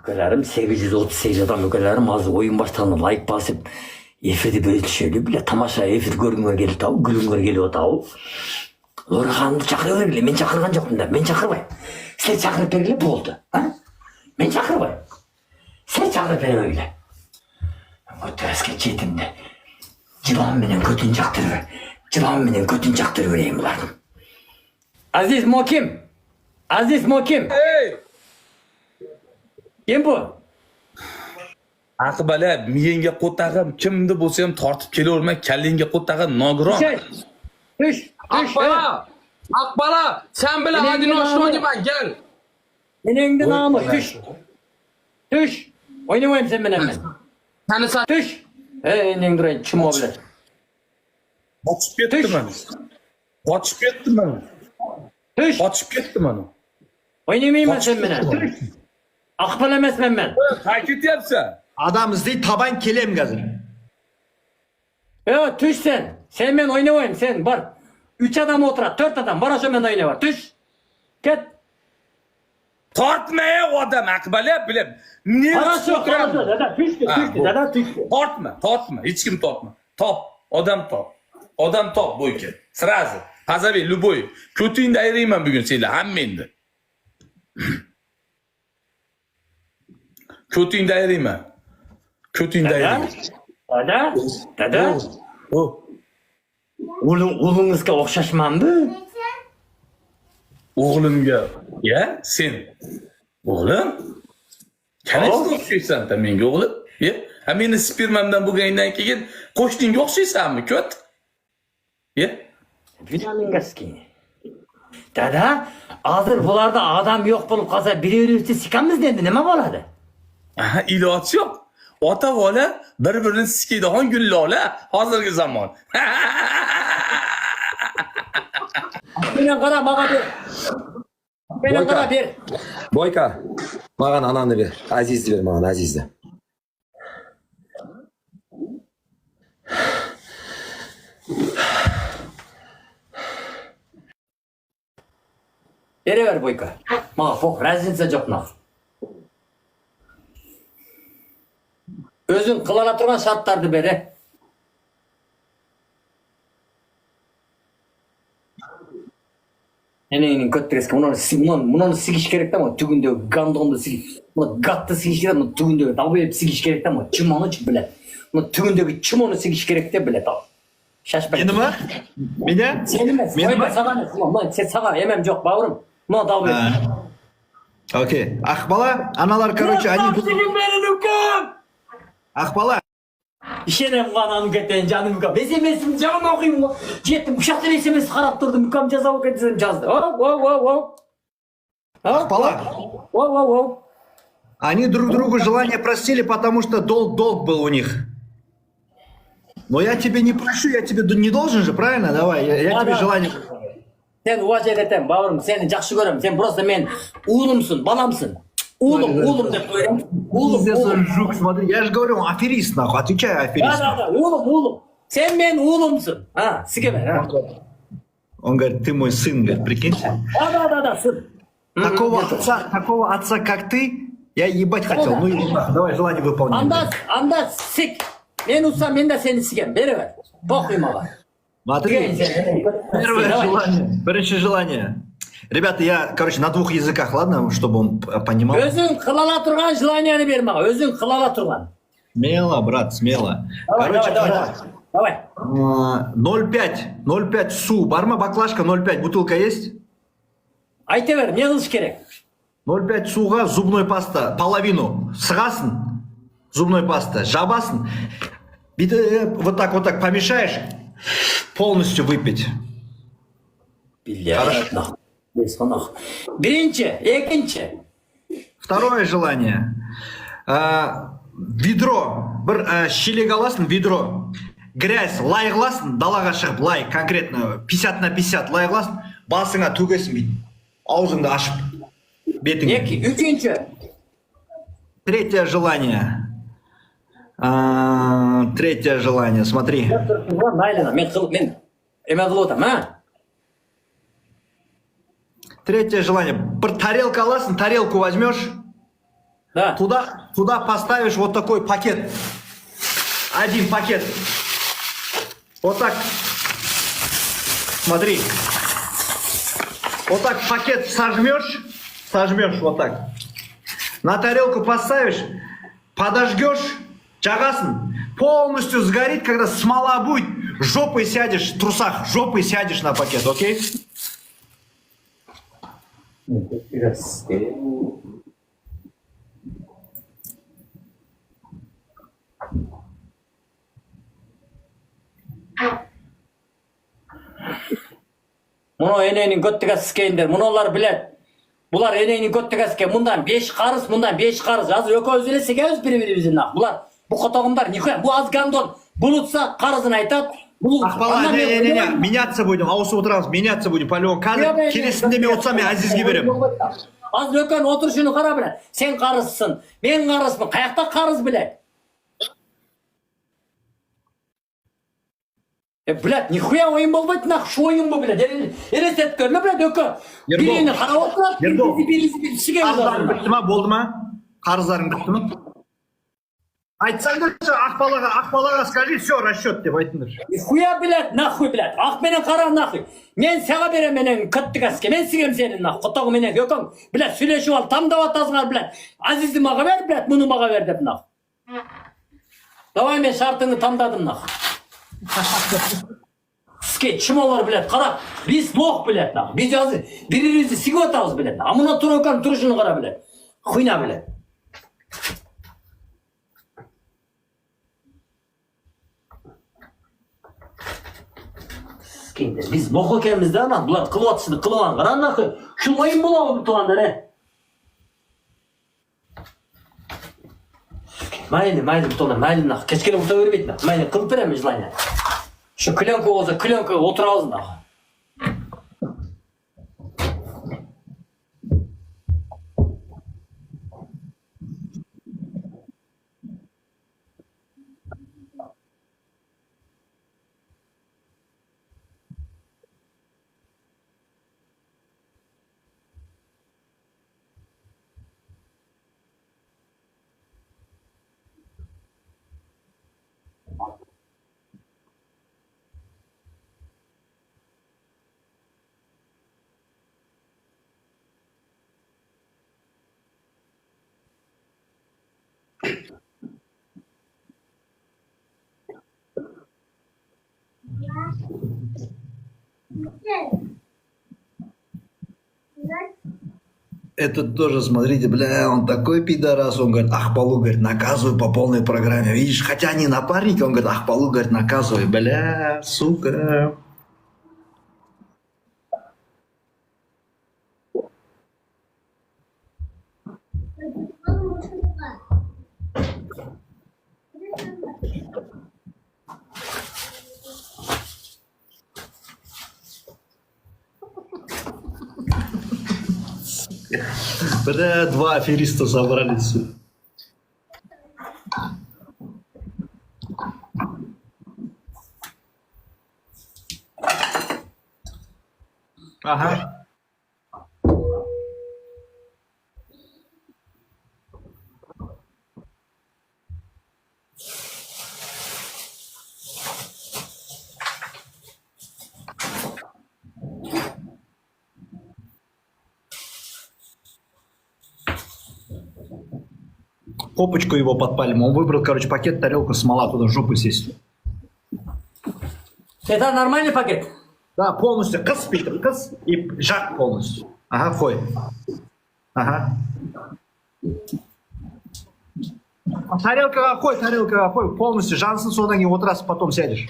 Ülkelerim 838 adam ülkelerim az oyun başlarına like basıp efirdi bölüşüyor bile tamaşa efir görünür geliyor tavu gülünür geliyor tavu. Orhan'ı çakırıyor bile men çakırgan jokum da men çakırbayım. Sen çakırıp berili boldu. Ha? Men çakırbayım. Sen çakırıp beri öyle. Götürüzge çetimde. Civan menen kötün çaktırıyor. Civan menen kötün çaktırıyor eyim bulardım. Aziz Mokim. Aziz Mokim. Hey! Kim bu? Aqbala miyenga qo'tag'im kimni bo'lsa ham tortib kelavermay kallingga qo'tag'im nogiron. Tuş. Akbala sen bile hadi noşlu oynaman gel. Menengde namı tuş. Tuş. Oynamayayım sen benimle. Seni sen Tuş. Neng durayın kim o bile. Qochib ketdiman. Qochib ketdiman. Tuş. Qochib ketdiman. Oynamayayım ben sen benimle. Tuş. Akbal emes ben. Qay ketyapsan? Adam іздей табан келем қазір. Tuş sen. Sen ben oynamayayım sen var. 3 adam oturar 4 adam. Bana şu ben oyna var. Tuş. Ket. Tortma odam Aqbala bilib. Ne Qarashu. Dada tushdi. Dada tushdi. Tortma. Hech kim tortma. Top. Odam top. Odam top bo'yka. Сразу. Позови любой. Ko'tingni ayrayman bugun senlar hammangni. Ko'tingni ayrayman. Ko'tingni ayrayman. Dada. O'g'lingizga o'xshashmanmi? O'g'limga. Ya, sen. O'g'lim? Qanday o'xshaysan da menga o'g'lim? Ya, ha meni spermamdan bo'lgandan keyin qo'shningga o'xshaysanmi, ko't? Ya? Vitamingaski. Dada, hozir bularda odam yo'q bo'lib qolsa bir-birimizni sikamiz endi nima bo'ladi? Aha, iloji yo'q. Ota bola bir-birini sikaydigan gullola hozirgi zamon. Meni qara maga ber. Meni qara ber. Boyka, mağan ananı ver. Aziz'i ver mağan, Aziz'i. Beraver boyka. Maga foq, razница yo'q naq. Özün qılana turgan şartlardı beri. Enenin kötüreski bunu sikiş gerek ama tügünde gandonda sikiş. Bunu gattı sikiş gerek ama tügünde dalbayıp sikiş gerek ama çimonu bile. Bunu tügündeki çimonu sikiş gerek de bile dal. Şaşma. Meni mi? Meni? Seni mi? Meni mi? Sen sana yemem yok bağırım. Bunu dalbayıp. Окей. Akbala, analar короче, они... Sikin beni Lukan! Akbala. İşenem kananı geten canım Mükam. SMS'im canım okuyayım mı? Jettim uşaktan SMS karap durdu Mükam ceza okuyacağım yazdı. Akbala. Они друг другу желание простили, потому что долг был у них. Но я тебе не прошу, я тебе не должен же, правильно? Давай, я тебе желание... Sen uvajet etem bağırım seni жақсы görüm. Sen просто men uğlumsun, balamsın. Улум деп koyayım. Улум. Жук, смотри, я же говорю, он аферист, нахуй, отвечай, аферист. Да, улум. Sen men uğlumsun. Ha, sikeme. Ha. Он говорит, ты мой сын, говорит, прикиньте. Да, сын. Такого отца, как ты, я ебать хотел. Ну, давай, желание выполнять. Anda sik. Men utsam men de seni sikem. Beriver. Bakayım ala. Смотри, первое желание. Ребята, я, короче, на 2 языках, ладно, чтобы он понимал. Өзün kılala turgan желанияны берме. Өзün kılala turgan. Смело, брат, смело. Короче, давай. 0,5 су. Бар ма баклажка 0,5? Бутылка есть? Айта бер, не кылыш керек? 0,5 суға зубной паста, половину. Сығасын, зубной паста, жабасын. Вот так помешаешь, полностью выпить. Хорошо. Birinci, ikinci. Второе желание. Ведро. Bir шелек аласың, ведро. Грязь, лай қыласың, далаға шығып, лай, конкретно 50 на 50 лай қыласың, басыңа төгесің бейт. Аузыңды ашып. Бетіңе. Üçüncü. Третье желание. Третье желание, смотри. Мен эме кылып атам, а? Третье желание. Bir тарелка аласың, тарелку возьмешь, Да. Туда поставишь вот такой пакет. Один пакет. Вот так. Смотри. Вот так пакет сожмешь вот так. На тарелку поставишь, подожгешь, чагасын, полностью сгорит, когда смола будет, жопой сядешь в трусах, жопой сядешь на пакет, окей? Мұны ененің көттігі сікейіндер, мұнылар білет. Бұлар ененің көттігі сікей, мұндан 5 қарыз, мұндан 5 қарыз. Азыр өкөз біле сікейіз бір-бірімізден ақ. Бұлар, бұл қотағымдар, бұл аз гандон, бұлытса қарызын айтады. Ақбала, не, меняться будем, ауысып отырамыз, меняться будем, по-любому. Қазір келесінде мен отырсам, мен Азизге беремін. Азыр өкөн отырышыны қара біле. Сен қарызсың, мен қарызмын, қаяқта қарыз біле. Блядь, нихуя ойын болмайды, нах, шу ойын бұл, блядь. Ересет көрме, блядь, өкі. Бірейіні қарап отырады, бірейіні шіге Қарыздарың бітті ма, болды ма? Қарыздарың бітті ма? Айтсаңдар, Ақбалаға скажи, все, расчет деп айтыңдар. Нихуя, блядь, нахуй, блядь. Ақ менен қара, нахуй. Мен саға берем менен күттік әске. Мен сігем сенің, нах. Құттағы менен өкің. Блядь, сөйлешіп ал, тамдап атасыңар, блядь. Азизді маға бер, блядь, мұны маға бер деп, нах. Давай мен шартыңы тамдадым, нах. Ске, чымалар, блядь, қара. Біз лох, блядь, нах. Біз азы бірімізді сігіп атамыз, блядь. Амына тұр өкін, тұрышыны қара, блядь. Хуйна, блядь. Biz lok ekemiz de ama bular kıl atışını kılıvan karan nakı. Şu oyun bulalım tuğanları. Mayli tuğanlar, mayli nakı. Keşkele orta öğrebeyt nakı. Mayli kılıp veremiz lan ya. Şu klanka olsa klanka oturağız nakı. Этот тоже, смотрите, бля, он такой пидорас, он говорит, Ахпалу, говорит, наказывай по полной программе, видишь, хотя они напарники, он говорит, Ахпалу, говорит, наказывай, бля, сука. Бля, два афериста собрались. Ага. Попочку его подпалим. Он выбрал, короче, пакет, тарелку, смола, туда жопу сесть. Это нормальный пакет? Да, полностью. Кыс, Питер, кыс. И жак полностью. Ага, фой. Ага. Тарелка қой. Полностью. Жансын содан кейін отырасың, потом сядешь.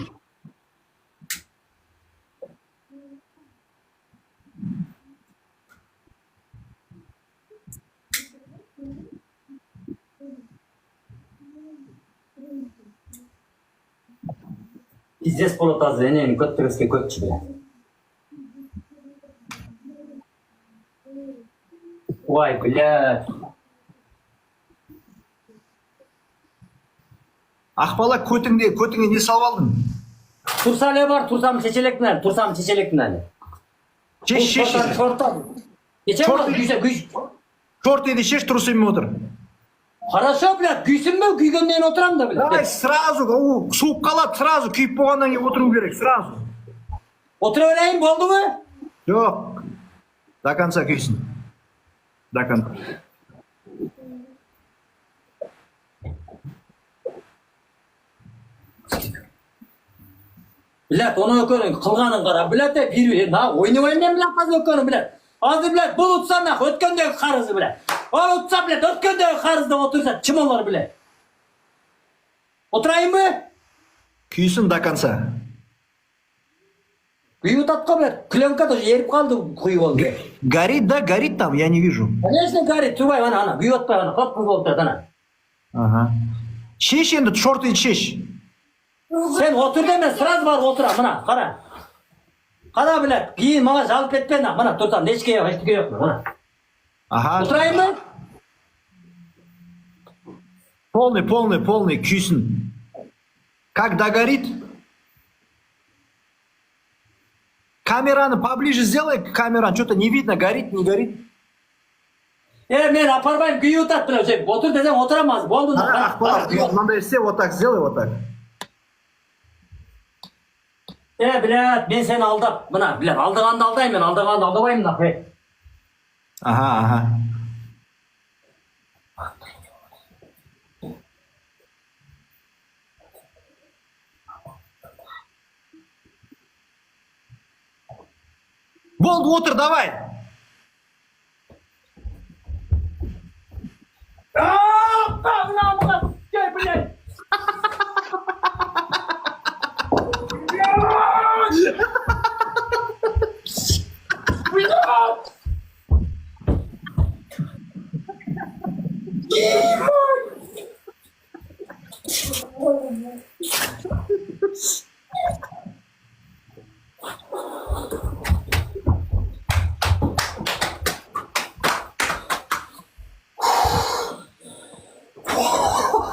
Пиздец полотазы, не көттігіске көтші бе. Ой, блядь. Ақбала, көтіңе не салып алдың? Турсале бар, турсам чечелектін әлі. Шеш. Шорттан. Ечем бар, күйсе. Шорт еді шеш, тұрысымен отыр. Хорошо, блядь, күйсün бе? Күйгенден кейін отырамын да, блядь. Давай сразу, суып қалады, сразу күйіп болғаннан кейін отыру керек, сразу. Отыра берейін, болды ма? Жоқ. До конца күйсін. До конца. Блядь, оны өкөнің қылғанын қара, блядь, деп беру. На, ойнамайын мен, блядь, қазір өкөнің, блядь. Азыр, блядь, бұл ұтса, нах, өткендегі қарызы, блядь. Ол ұтса, блядь, өткендегі қарызды отырса, чым олар, блядь? Отырайын ба? Күйсін до конца. Күйіп ұтатқа, блядь, пленка тоже еріп қалды, күйіп олды. Горит, да, горит там, я не вижу. Конечно, горит, тұрбай, ана, күйіп отпай, ана, қып-қып болып тұрады, ана. Ага. Шеш енді, шортыйды шеш. Сен отыр деме, сразу бар отыра, мына, қара. Қара, блядь, кейін маған жалып етпен, мына, тұрсам, нешке yok, ештіке yok, мына. Ага. Отырайын ба? Полный, күйсін. Как догорит? Камераны поближе сделай к камерам, что-то не видно, горит, не горит. Мен апармайым, күйіп ұтат, блядь, сен отыр десең отырамаз, болды. Ақпарат, мынандай істе, вот так сделай, вот так. Блядь, мен сені алдап, мына, блядь, алдағанды алдаймын, мен алдағанды алдабаймын, нахуй. Ага. Болды, отыр, давай. Блядь.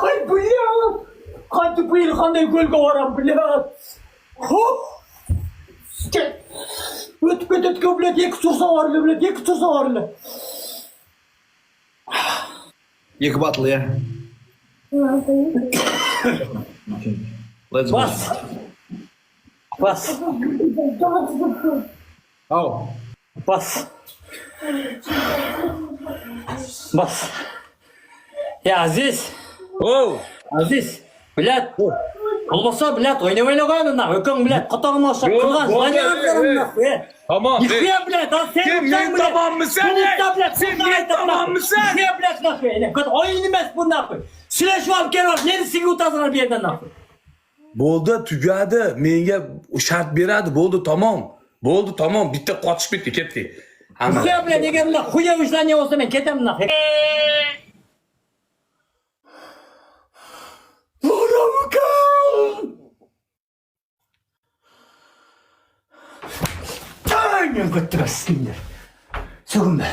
Ай, блядь! Қанты биыл қандай көлге барам, блядь! Өтіп кететке, блядь, екі тұрса барылы, блядь, екі тұрса барылы. Екі батыл, я. Let's go. Бас. Ау. Бас. Азиз. Оу. Азиз. Блядь. Болмаса, блядь, ойнамай қоймын, нах. Өкің, блядь, құтағын ашып, қылған жылания өздерім, нах. Tamam. Нихуя, блядь, ал сен Sen ұтсаң, мен тамаммысың, Sen мен тамаммысың. Нихуя, блядь, нахуй. Ойын емес бұл, нахуй. Süleşip alıp gel var. Neresi utasınlar bir yerden nahı. Bo'ldi, tugadi. Menga shart beradi. Bo'ldi, tamam. Bo'ldi, tamam. Bitta qochib ketdi, ketdik. Hamma. Xuya bilan egar bunday xuya ishlaniya bo'lsa men ketaman nahı. Tanrım götürürsünler. Sürünme.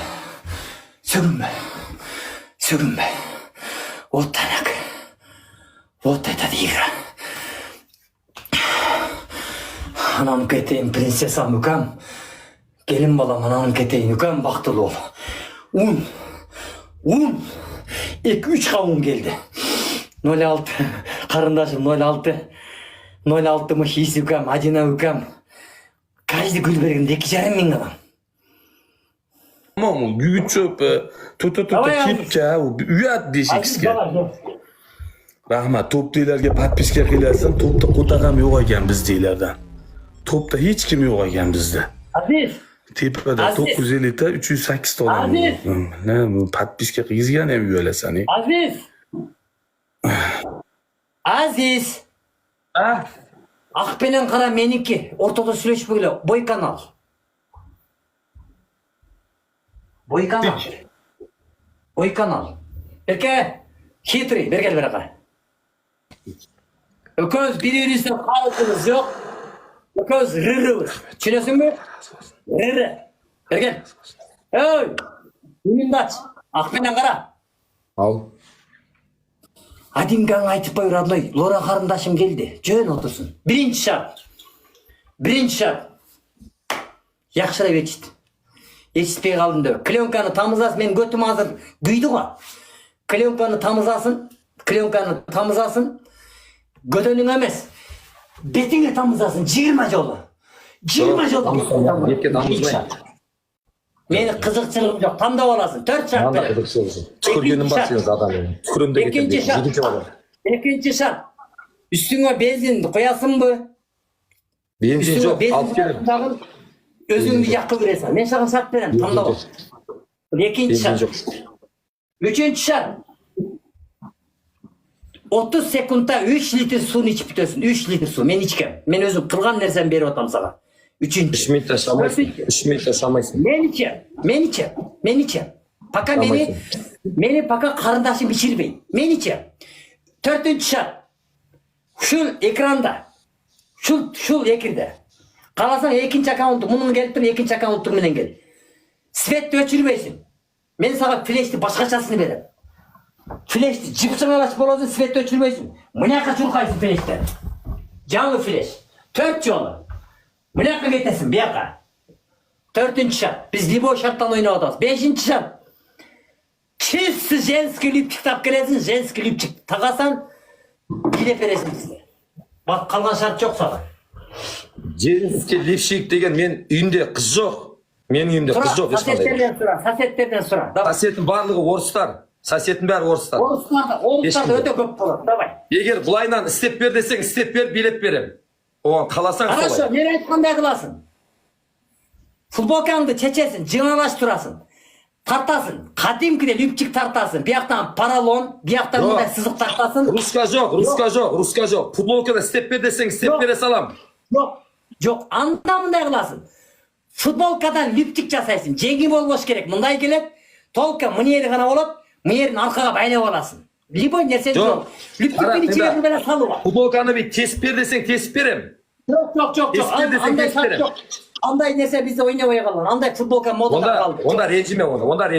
Ол танак. Вот это игра. Анам кетейін принцессам үкам. Келін балам анам кетейін үкам бақтылы ол. Un. 2-3 қауын келді. 06. Қарындашым 06. 06 мыш үкам, Адина үкам. Каждый гүл берген 2,5 мың адам. Tamam, büyük çöp, kepka, uyat beshikizga. Rahmat, Top'dagilarga podpiska qilasizlar. Top'da qo'tag'am yo'q ekan bizdagilardan. Top'da hech kim yo'q ekan bizda. Aziz. Tepada 950 ta 308 ta odam. Ne, podpiska qilgan ham uyalasan. Aziz. Aqpenen qara meniki, o'rtada сөйлешіп келе, Boy kanal. Boy kanal. Berke, хитрый, бергел береqa. Ököz bir-birinizden qarışınız yok. Ököz rırı. Düşünesің bе? Rırı. Bergel. Ey, uyundu aç. Aqpenen qara. Al. Adingan айтып қой, родной, Лора қарындашым келді. Жөн отырсын. Бірінші шарт. Яқшыра ешіт. Ешітпей қалдым деп. Кленканы тамызлас, мен көтім азыр күйді ғой. Klenkаны tamızasın. Götünün emez. Betini tamızasın 20 jolu. 20 jolu. Yetke tamızmayın. Meni kızıkçılığım yok. Tam da olasın. 4 şart Anda verin. kızıkçı olsun. Tükürgünün basıyorsunuz adam benim. Tükürümde getirdim. İkinci şart. İkinci şart. Üstüne benzin koyasın mı? Benzin yok. Alt gelin. Özünü yakı verirsen. Ben sana şart verem. Tam da ol. İkinci Benzin şart. yok. Üçüncü şart. 30 sekundda 3 litre suyunu içip bitiyorsun. 3 litre su. Men içkem. Men özüm kılgan nersen beri otam sana. Üçüncü. 3 minut yaşamaysın. 3 minut yaşamaysın. Men içem. Paka meni paka karındaşım içirmeyin. Men içem. Dördüncü şart. Şul ekranda. Şul ekirde. Kalasan ikinci akkauntu. Bunun gelip bir ikinci akkauntu menen gel. Svetni öçürmeysin. Men sana flash'ti başkaçasını verem. Flash'ti cipsine açıp olasın svetni öçürmeysin. Mınaka çulkaysın flash'ten. Canlı flash. 4 yolu. Mınaka getesin bir yaka. Dördüncü şart. Biz libo şarttan oynayacağız. Beşinci şart. Çizsi jenski lipçik tap gelesin. Jenski lipçik takasan bile veresin size. Bak kalgan şart yok sana. Jenski lipşik degen men uyumda kız yok. Men uyumda kız yok. Sasetlerden sonra. Sasetin barlığı oruslar. Sasetin bari oruslar. Oruslarda öte köp olur. Davay. Eğer bulaydan istep ver deseng istep ver bilet verem. O kalasan Araşo, solay. nere aytkanday kılasın. Futbolkanды çeçesin, cınalaştırasın. Tartasın. Kadimkide lüpçük tartasın. Bir yaktan paralon, bir yaktan Yok. bunday sızık tartasın. Ruska yok. Futbolkada step ver deseng step Yok. vere salam. Yok. Anda mınday kılasın. Futbolkadan lüpçük jasaysın. Jengi bolboş gerek. Mınday kelep. Tolka mıneri gana olup, mınerin arkaya baylap olasın. Libo nersen Yok. yok. Lüpçükten içine bir böyle salı var. Futbolkanı bir tespit ver deseng tespit verem. Yok. Tespit desek Anday tespit şart ederim. yok. Anday nese bizde oynamaya kalan. Anday futbolka modada kaldı. Onda rencime onu. Onda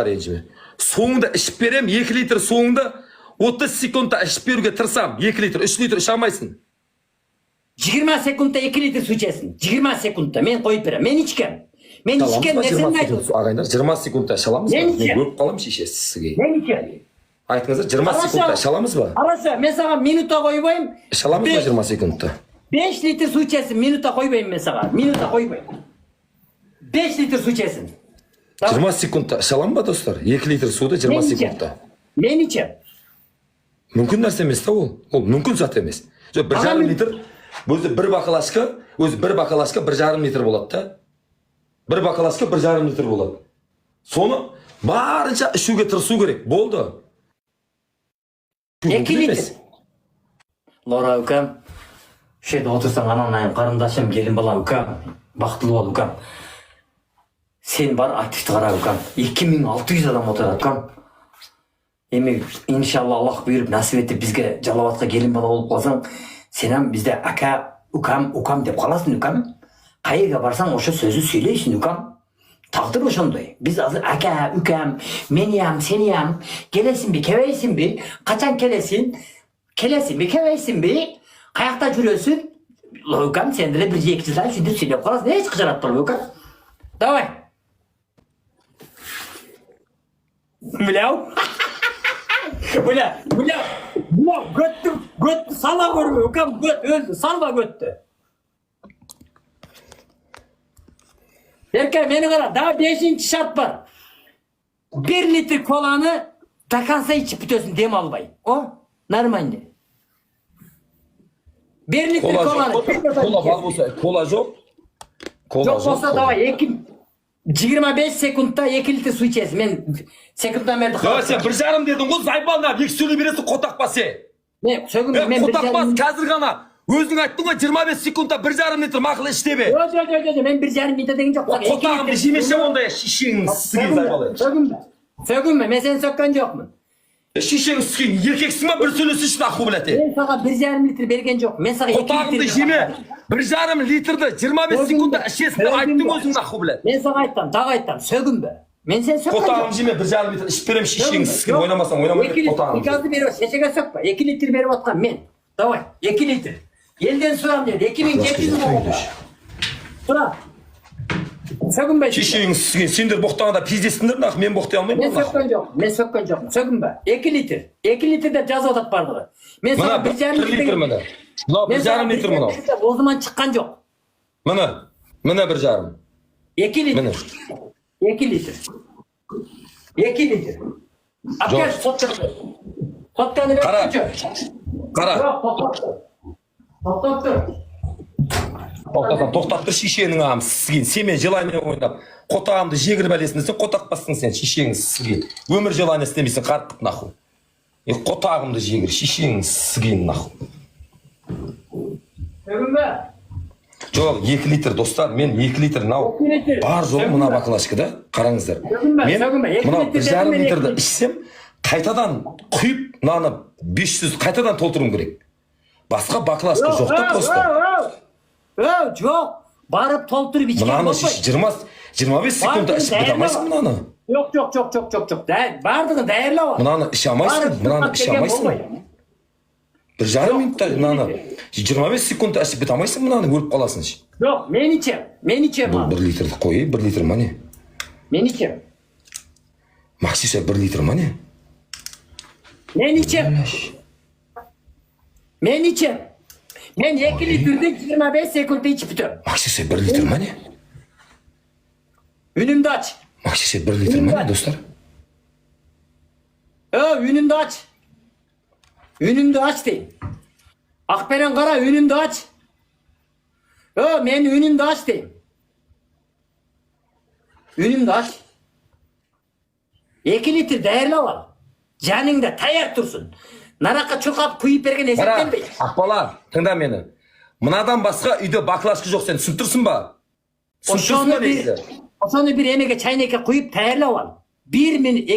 rencime. Soğunda içip verem 2 litre soğunda 30 sekundda içip veruge tırsam 2 litre 3 litre içamaysın. 20 sekundda 2 litre su içesin. 20 sekundda men koyup berem. Men içkem. Men içkem nersen aytıyorsun? Ağaylar 20 sekundda çalamız mı? Ben içeceğim. Ben görüp kalam şişesi sizge. Men içkem. Aytыңызlar 20 sekundda çalamız mı? Araşa men sana minuta koybayım. Çalamız mı 20 sekundda? 5 litre su içesin. Minuta koybayım men sana. Minuta koybayım. 5 litre su içesin. 20 sekundda çalam mı dostlar? 2 litre suda 20 sekundda. Men içem. Mümkün narsa emas da ol. Ol mümkün zat emas. Jo 1,5 litr o'zi bir baqalaska, o'zi bir baqalaska 1,5 litr bo'ladi da. Bir baqalaska 1,5 litr bo'ladi. Soni barcha ishuga tirsuv kerak. Bo'ldi. 2 litre. Lora ukam. Şu yerda otursan ananayım, karındaşım, gelin balam ukam. Baktılı ol ukam. Sen bar aktif qara ukam. 2600 adam oturadi ukam. Emek inşallah Allah buyurup nasip etip bizge Jalavatqa gelin bala olup qalsang, sen ham bizde aka, ukam deb qalasın ukam. Qayerga barsang o'sha so'zni söyleysin ukam. Taqdir o'shanday. Biz hozir aka, ukam, meni ham, seni ham, kelesin bir, keveysin bir, qachon kelesin? Kelesin bir, keveysin bir. Qayaqda жүрөсүң? Ukam sen de bir iki yıldan şimdi söyleyip qalasın. Ne hiç qıcarattır ukam? Davay. Bilav. Bilav göttü sala görmüyor. Ukam öldü. Salva göttü. Erkek beni kara. Daha 5. şart var. 1 litre kolanı takansa içip bitiyorsun dem albayı. O normal. 1 litre kolanı. Kola var olsa, kola yok. Yok olsa davay. 25 sekundda 2 litre su içesin. Men sekunddan beri Ya sen 1,5 dedin o zaybalına bir sürü birisi kotak bası. Men sögün men Kotak bas kazır gana. Özün ayttın o 25 sekundda 1,5 litre makıl iştebe. Yok men 1,5 minute degen jok. Kotağım bir şeymişim onda ya şişin sıkıyı zaybalı. Sögünme men seni sökkan jokmun. Şişin sıkıyı erkeksin mi bir sürü sıçtı akı bileti. Men sana 1,5 litre bergen jok. Men sana 2 litre. Kotağımda jeme 1,5 litrede 25 sekundda işesinde ayttın özün akı bilet. Men sana ayttam, dağı ayttam, sögünme. Men sen sökkan jok. Kotağım jeme 1,5 litre işperem şişin sıkıyı oynamasan oynamayın kotağım. 2 litre berip şeşege sökme. 2 litre berip atkan men. Davay 2 litre. Elden suram dedi. 2700 oldu. Sura. Sökünbe. Şişeğini sizgen sendер боқтағанда пиздестіңдер нах, мен боқтай алмаймын. Men sökкен жоқ. Men sökкен жоқ. Sökünbe. 2 litr. 2 litr de жазып атат бардығы. Men Мына sana 1,5 литр міне. Мына 1,5 литр мынау. O zaman çıkkan жоқ. Міне 1,5. 2 litr. Міне. 2 litr. 2 litr. Apkel sotkаны. Sotkаны Қара. Қара. Жоқ, тоқтатты. Тоқтатты. Тоқтап тұр шишенің ағам сізген. Сен желание ойнап, қотағымды жегір бәлесін десең, қотақпассың сен шишенің сізген. Өмір желание істемейсің, қарттық наху. Қотағымды жегір, шишенің сізген наху. Sökünbe. Жоқ, 2 литр достар, мен 2 литр нау. Бар жолы мына бақылашкада, қараңыздар. Мен мына 1,5 литрді ішсем, қайтадан құйып, мынаны 500 қайтадан толтыруым керек. Басқа бақылашка жоқ та достар. Жоқ. Барып толтырып içken Мынаны болмайды. 25 секундта ішіп біте алмайсың мынаны. Жоқ. Бардығын даярлау ал. Мынаны іше алмайсың, мынаны іше алмайсың. 1,5 минутта мынаны 25 секундта ішіп біте алмайсың мынаны, өліп қаласың. Жоқ, мен içем. Бұл 1 литрді қой, 1 литр ма не? Мен içem. Максиса 1 литр ма не? Men içem. Men 2 litrde 25 sekundda içip bitiyorum. Максиса 1 литр ма не? Ünümde aç. Максиса 1 литр ма не, достар? Ünümde aç. Ünümde aç deyim. Akberen kara ünümde aç. Men ünümde aç deyim. Ünümde aç. 2 litre değerli al. Canыңda tayar тұрсын. Нараққа чұрқап құйып берген есептенбей. Ақбала, тыңда мені. Мынадан басқа үйде бақылашқы жоқ, сен түсінтірсің ба? Ошоны bir емеге чайнекке құйып таярлап ал. 1 минут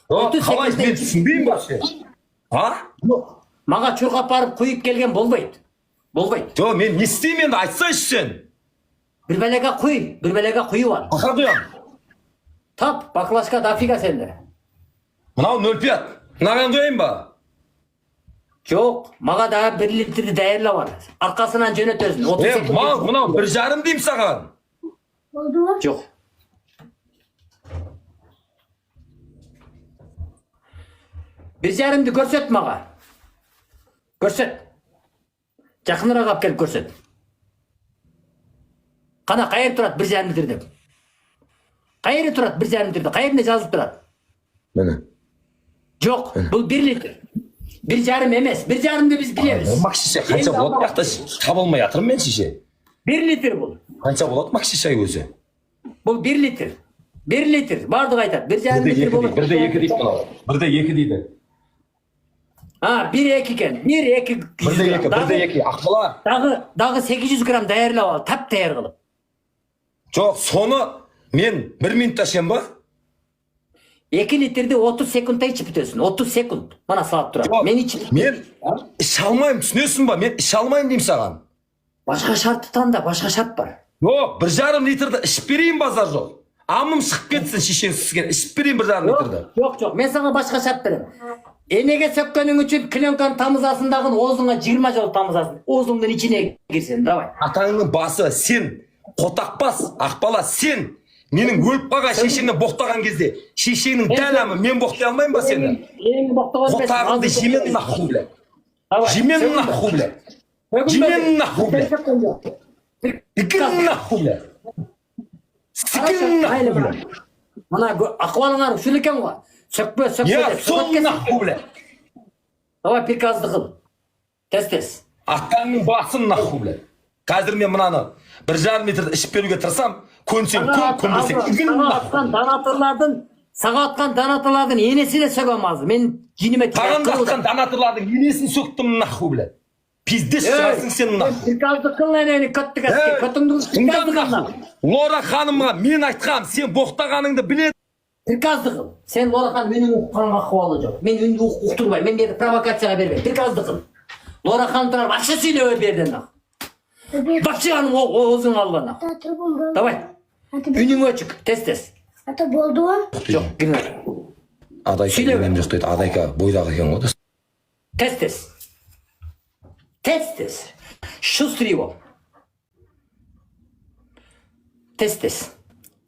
30 қалай мен түсінбеймін ба сен? Маға чұрқап барып құйып келген болмайды. Жоқ, мен не істеймін енді айтсайшы сен. Bir бәлеге құйып ал. Қақа құям. Тап, бақылашқа дафига сенде. Мынау 0,5. Мынаған қойайын ба? Жоқ, маға да 1 литрді даярлап ал. Арқасынан жөнөтөсүн. Мынау 1,5 деймін саған. Жоқ. Bir жарымды көрсет маға. Көрсет. Жақынырақ алып келіп көрсет. Қана қайыр тұрады 1,5 литр деп. Қайыры тұрады 1,5 литрді. Қайырында жазып тұрады. Міне. Жоқ, бұл 1 литр. 1,5 емес. 1,5-ді біз білеміз. Максиса қанша болады? Яқта таба алмай жатырмын мен шеше. 1 литр бұл. Қанша болады Максиса өзі? Бұл 1 литр. 1 литр. Бардық айтады. 1,5 литр болады. 1,2 дейді мынау. 1,2 дейді. 1,2 екен. 1,2. 1,2. Ақбала. Дағы 800 грамм даярлап ал. Тап даяр қылып. Жоқ, соны мен 1 минутта ішем ба? 2 litrді 30 секундта ішіп бітесің. 30 секунд. Мана салып тұрады. Мен іше алмаймын, түсінесің ба? Мен іше алмаймын деймін саған. Башқа шартты таңда, башқа шарт бар. Жоқ, 1,5 литрді ішіп берейін базар жоқ. Амым шығып кетсін шешен сізген. Ішіп берейін 1,5 литрді. Жоқ. Мен саған башқа шарт берем. Енеге сөккенің үшін кленканы тамызасындағын оозыңа 20 жыл тамызасын. Оозыңдың içine кірсен, давай. Атаңның басы сен, қотақпас, Ақбала сен. Менің өліп қалған шешеңді боқтаған кезде, шешеңнің дәл мен боқтай алмайын ба сені? Қотағыңды жемен наху біле. Жемен наху біле. Жемен наху біле. Сікін наху біле. Сікін наху біле. Мына ақуалыңар үшіл екен ғой. Сөкпе деп. Сол наху біле. Давай приказды қыл. Тез. Атаңның басын наху біле. Қазір мен мынаны 1,5 литрді ішіп беруге тырысам, көнсең саға атқан донатырлардың енесі де сөгемазды. Мен жинеме Саған атқан донатырлардың енесін сөктім наху біле. Пиздес шығасың сен наху. Приказды қыл әнені көттік әске. Көтіңді приказды қыл. Лора ханымға мен айтқам, сен боқтағаныңды біледі. Приказды қыл. Сен Лора ханым менің ұққанға қуалы жоқ. Мен үнді ұқтырмай. Мен берді провокацияға бермей. Приказды қыл. Лора ханым тұрар бақшы сөйлеуі берден нақ. Бақшы ханым оғызың алға нақ. Давай. Үнің өчік. Тез. Ата болды ма? Жоқ, гүнір. Адайка енем жоқ дейді. Адайка бойдағы екен ғой. Тез. Шустрый бол. Тез.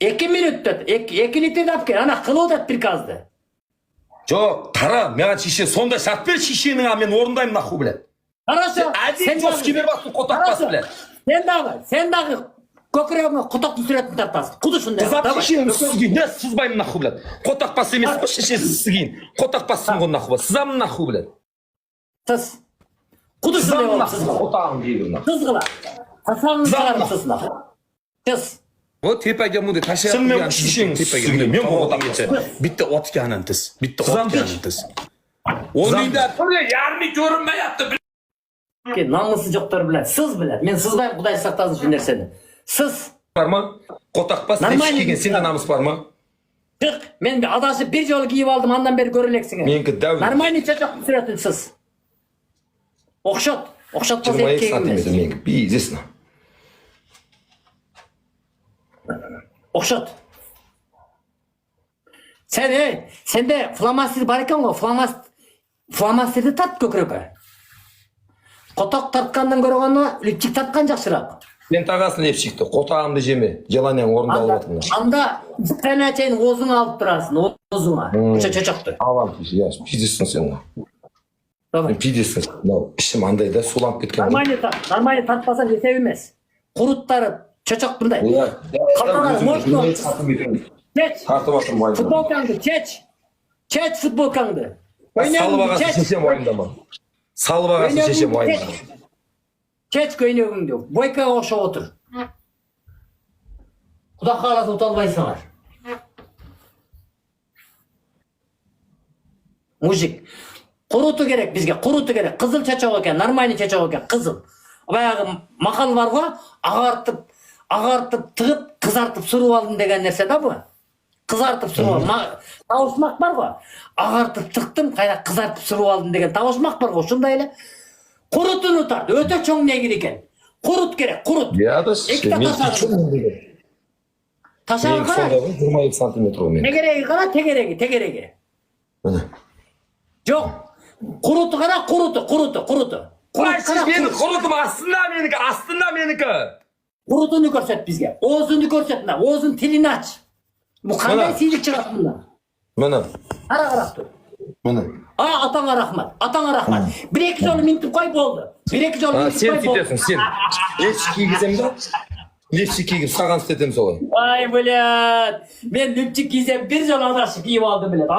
2 minutта 2 литрді алып кел. Ана қылып отады приказды. Жоқ, қара, маған шеше, сондай шарт бер шешенің, а мен орындаймын нахуй, блядь. Хорошо. Әдейі жоске беріп атсын, қотақ бас, блядь. Сен дағы көкірегіңе құтақты сүретін тартасың. Құды шындай. Қызат шешенің сызгейін, не сызбаймын нахуй, блядь. Қотақ бас емес, қой шешесі сызгейін. Қотақ бассын ғой нахуй, сызамын нахуй, блядь. Сыз. Құды шындай Сызамын болып нахуй, сызғыла. қотағым дейгір нахуй. Сызғыла. Тасаңын шығарып сызғыла. Сыз. Вот tepaga bunday tashlayapti. Sen men shishing sizga, men bu odamgacha. Bitta otganin tiz. Bitta Qizamdek. otganin tiz. O'zingda turli yarmi ko'rinmayapti. Намысы жоқтар біледі. Сыз біледі. Мен сызбаймын, Құдай сақтасын şu нәрсені. Сыз. Бар ма? Қотақ бас, Нормально. келген сенде намыс бар ма? Шық. Мен адашып бір жолы киіп алдым, андан бері көрелексің. Менікі дәу. Нормальный чачақты сүретін сыз. Оқшат. Оқшатпас 22 еркек емес. сантиметр менікі, бизнесно. Оқшат. Сенде фломастер бар екен ғой, фломастерді тарт көкірекке. Қотақ тартқандан көргені липчик тартқан жақсырақ. Сен тағасын лепшикті, қотағымды жеме, желаниям орындалып атыңдар. Анда тәне чейін озыңа алып тұрасың, озыңа. Үша чачақты. Алам, я пиздесің сен. Давай. Пиздесің. Мынау ішім андай да суланып кеткен. Нормальный тартпасаң есеп емес. Құруттары чачақ бұндай. Қалтаңа мощно. Чеч. Тартып атым байым. Футболкаңды чеч. Чеч футболкаңды. Салып ағасын шешем уайымдама. Салып ағасын шешем уайымдама. Чеч көйнегіңді. Бойкаға оқшап отыр. Құда қаласы ұталбайсыңар. Мужик. Құруту керек бізге, құруту керек. Қызыл чачақ екен, нормальный чачақ екен, қызыл. Баяғы мақал бар ғой, ағартып, тығып, қызартып сұрып алдым деген нәрсе да бұл. Қызартып сұрып алдым. Тауышмақ бар ғой. Ағартып тықтым, қайда қызартып сұрып алдым деген тауышмақ бар ғой. Шындай еле. Құрытын ұтады, өте чоң негір екен. Құрыт керек, құрыт. Екі тасады. Ташағы қара. 22 сантиметр ол мен. Тегерегі қара, тегерегі. Міне. Жоқ. Құрыты қара, құрыты. Құрытым астында менікі. Құрытыны көрсет бізге. Оғызынды көрсет. Оғызын тілін ач. Бұл қандай сейлік шығады мұнда? Міне. Ара-қарақ тұр. Міне. Атаңа рахмат. Бір-екі жолы минтіп қой болды. Сен кетесің, сен. Лепшик кигізем да? Лепшик кигіп, саған істетем солай. Ай, блядь. Мен лепшик кигізем, бір жол адашы киіп алдым, блядь.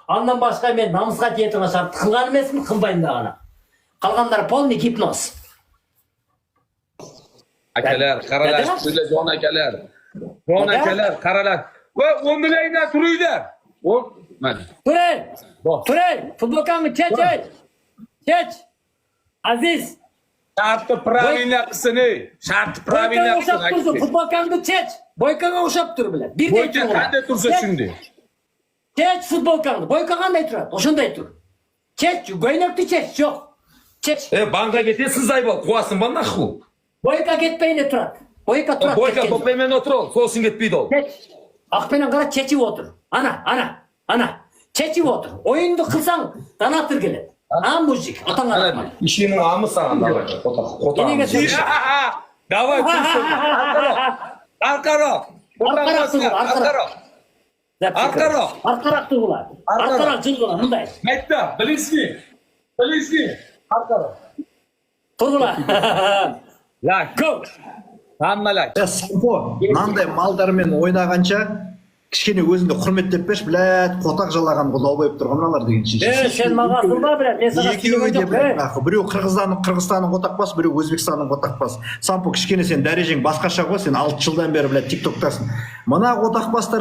Андан башқа мен намысқа тиетін шарт қылған емеспін, қылбайын да ғана. Қалғандар полный гипноз. Akalar, qaralar, sizlar jon akalar. Jon akalar, qaralar. Va o'ndilaydan turinglar. Mana. Turay, futbolkangni chech. Aziz. Shartni pravilniy qilsin, Shartni pravilniy qilsin. Futbolkangni chech. Boykaga o'xshab tur bilan. Boyka qanday tursa shunday. Chech futbolkangni. Boyka qanday turadi? O'shanday tur. Chech, go'ynakni chech, yo'q. Chech. Banka ketesiz Aybol, quvasın bana nahvu. Boyka ketmeyine turadi. Boyka turadi. Boyka toplayman otur ol, so'sin ketmeydi ol. Chech. Aqpenen qara chechib otur. Ana. Chechib otur. O'yinni qilsang, donator keladi. Mujik, atanga rahmat. İşinin amı sağan da. Enega sen. Davay tursin. Arqaroq. Arqaroq turgular. Arqaroq jilgular, bunday. Aytdi, bilisizmi? Arqaroq. Turgular. La, Go. hammalar. Сампо, мынандай малдармен ойнағанша кішкене өзіңді құрметтеп берші, блядь, қотақ жалаған құлау болып тұрған мыналар деген шешесі. Сен маған сұрма, блядь, мен саған екеуі де блядь, біреу Қырғызстанның қотақпас, біреу Өзбекстанның қотақпас. Сампо, кішкене сен дәрежең басқаша ғой, сен 6 жылдан бері блядь тиктоктасың. Мына қотақпастар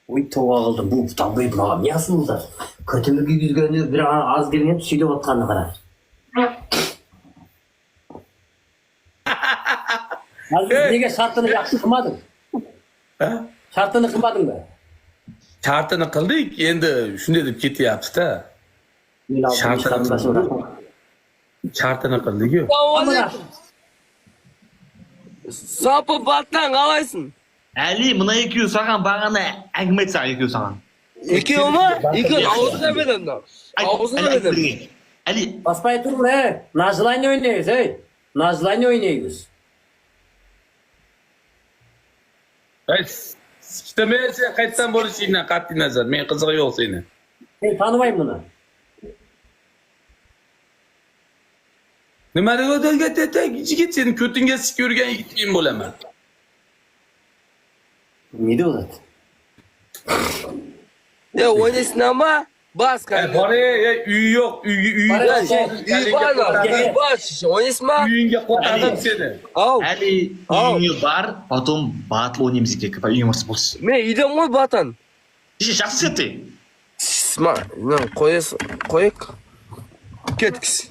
ой, тоға қылдым, бұл табай маған не асылды? Көтімі күйгізгені бір аз келген сөйлеп отқанды қара. Неге шартыны жақсы қылмадың? Шартыны қылмадың ба? Şartını qildik, endi shunday deb ketyapti-da. Şartını qildik-ku. Sapı battan qalaysın? Әли, мына екеуі саған бағана әңгіме айтсақ екеуі саған. Екеуі ма? Екеуі ауызына беремін. Ауызына беремін. Әли, Баспай тұрың, на желание ойнайыз, На желание ойнайыз. İşte men sen qayerdan bo'lishingdan qat'iy nazar men qizig'i yo'q seni. Men tanımayım bunu. Nima deb o'tgan yigit seni ko'tingga sikib yurgan yigit men bo'laman. Ne diyor zaten? Ya oynaysın ama bas kanka. Bora uy yo'q, uy Bora yo'q. şey, İyi var. İyi bas. Oynaysın mı? Uyingga qo'tadim seni. Al. Әлі үйіңе бар, потом батыл ойнаймыз екен, үйің ұрсы болсын. Men idem ғой batan. Жақсы сетті. Сма, ну, koyak. Ketkis.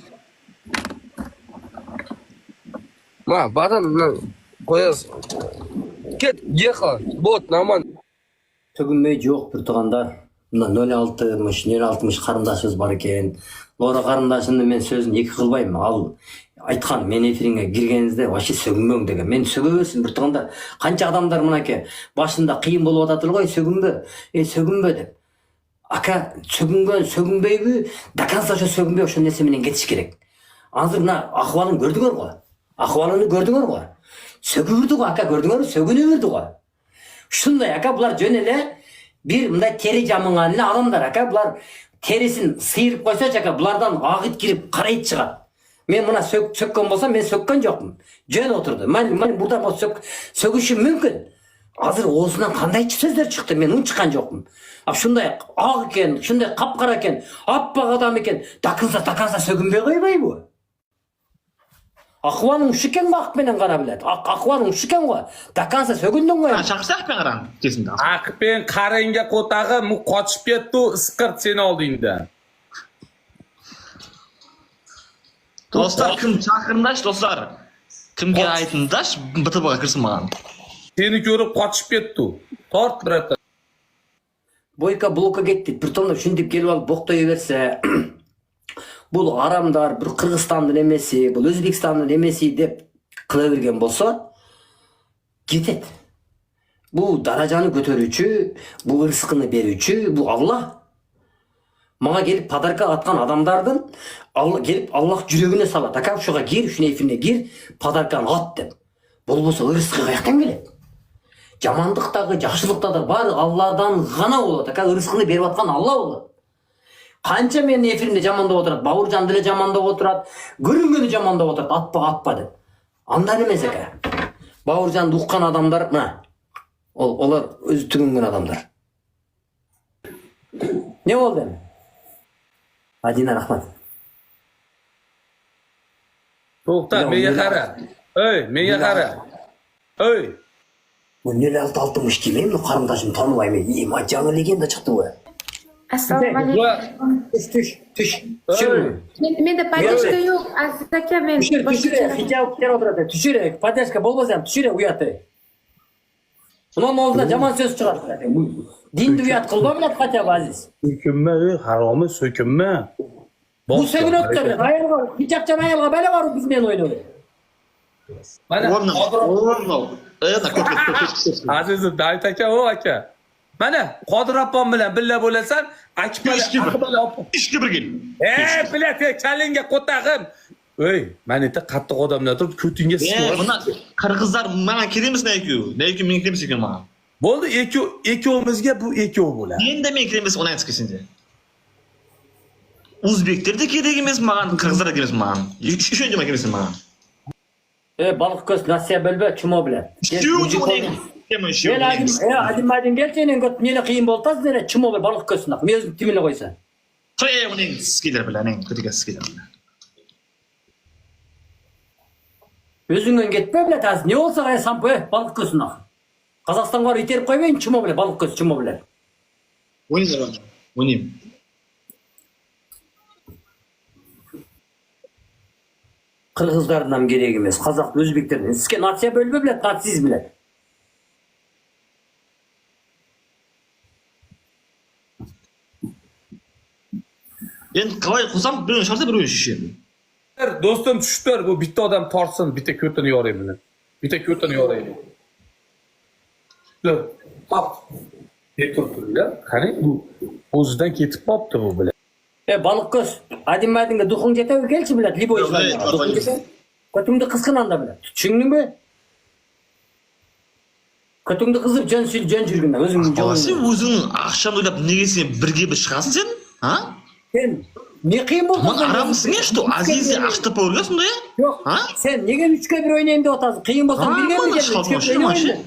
Ma, batan, ну, koyas. Ket, ехал. Bot, naman. Tөгünmey жоқ bir tuğandar. Mına 06'mış karındaşımız var eken. Lora karındaşımda men sözün iki kılbayım. Al айтқан мен эфириңе киргенинизде вообще сөгүнбөң деген. Мен сөгөбөсүн bir туганда канча адамдар мынакей башында кыйын болуп атат эле го, сөгүнбө деп. Ака сөгүнбөйбү? До конца сөгүнбөй ошол нерсе менен кетиш керек. Азыр мына акыбалын көрдүңөр го. Акыбалын көрдүңөр го. Сөгүрдү го ака, көрдүңөрбү? Сөгүнүбүрдү го. Ушундай ака, булар жөн эле bir мындай тери жамынган эле адамдар ака. Булар терисин сыйырып койсочу ака, булардан агыт кирип карайт чыгат. Мен мына сөккөн болсам, мен сөккөн жокмун. Жөн отурду. Мен бурда сөгүшүм мүмкүн. Азыр оозунан кандайчы сөздөр чыкты, мен унчуккан жокмун. Ушундай ак экен, ушундай капкара экен, аппак адам экен, таканса сөгүнбөй койбойбу? Акыбалың ушу экен го, ак менен кара билет. Акыбалың ушу экен го. Таканса сөгүндүң го. Шақырса ақпен қараң, кезінде. Aqpен qarangga qo'tag'i qochib ketdi, isqirt seni oldingda. Достар, кім шақырындаш, достар? Кімге айтындаш, БТБ-ға кірсін маған. Seni ko'rib qochib ketdi. Tort brata. Бойка блокка кетти. Bir томдоп ушинтип келип алып боктой берсе, бул арамдар, bir Кыргызстандын эмеси, бул Өзбекстандын эмеси деп кыла берген болсо, кетет. Бул даражаны көтөрүүчү, бул ырыскыны берүүчү, бул Аллах. Мага келип подарка аткан адамдардын Аллах жүрөгүнө салат. Ака ушуга кир, ушуна эфирине кир, подарканы ат деп. Болбосо ырыскы каяктан келет? Жамандыктагы, жакшылыкта баары Алладан гана болот. Ака ырыскыны берип аткан Алла болот. Канча менин эфиримде жамандап отурат, Бауыржан деле жамандап отурат, көрүнгөнү жамандап отурат, атпа деп. Андан эмес ака. Бауыржанды уккан адамдар, мына. Олар өзү түгөнгөн адамдар. Не болду эми? Адина рахмат. To'xta, menga qara. Menga qara. Bu neler altmış kimeyim mi? Karındaşım tanımayım. İyi ma canı legenda çıktı bu. Assalomu alaykum. Tuş. Menda поддержка yo'q. Aziz aka, men Düşür. Hicab kere oturadi. Düşür. Поддержка болбосам, düşür uyatı. Bunun ağzından jaman söz çıkar. Dindi uyat kılma bilet kaça aziz. Sökünme, haramı sökünme. Bu sevgin öttü bilet. Hayır var. Hicapcan ayalga böyle var biz men oynuyor. Орын. Azizim, Davit aka, o aka. Mana Qodir opam bilan billa bo'lasan, akbala. Ishga birga. Bilat, kalingga qo'tag'im. Mana yerda qattiq odamlar turib, ko'tingga Mına sikib. Qirg'izlar menga kerakmas neku. Neku men kerakmas ekan menga. Bo'ldi, ikkovimizga bu ikkov bo'ladi. Endi men kerakmas o'ynaymiz kesinlikle. O'zbeklar da kerak emas menga, qirg'izlar da kerak emas menga. Shunday demak kerak emas menga. Balık göz nasiye bölbe çumo bilen. Hadi gel senin göt nene kıyım boltaz nene çumo bil balık gözüne. Mezun timine koysan. Soya uning skiler bilan, kötüge skiler bilan. Özünden gitme bile taz. Ne olsa gaya sampo balık gözüne. Kazakistan'a var iterip koymayın çumo bile balık göz çumo bile. Oynayayım. Kırgızlardan gerek emez. Kazak, Özbeklerden. Sizke nasiye bölbe bile natsiz bile. Endi qalay qilsam, bir o'sharsa bir o'shishadi. Do'stim tushdir, bu bitta odam tortsin, bitta ko'tini yorayman bilan. Bitta ko'tini yorayman. Hop. Turibdi-da. Qarang, bu o'zidan ketib qopti bu bilan. Balık göz. Adimadinga duxun jete gelçi bile. Libo işler. Kötümde kıskın anda bile. Düşündün mü? Kötüңdü kızıp jön жүргүн. Өзүңдүн Баласы жолуңду. өзің ақшаны ойлап неге сен бірге бір шығасың сен? А? Sen ne kıyım oldu? Ман арамысың е, что Азизде ақшты көрген сондай? Yok. Ha? Sen negen 3'e 1 oynayayım da otasın? Kıyım olsan Ha, birge bana mi şalma, gelin? 3'e 1 şalma, oynayayım.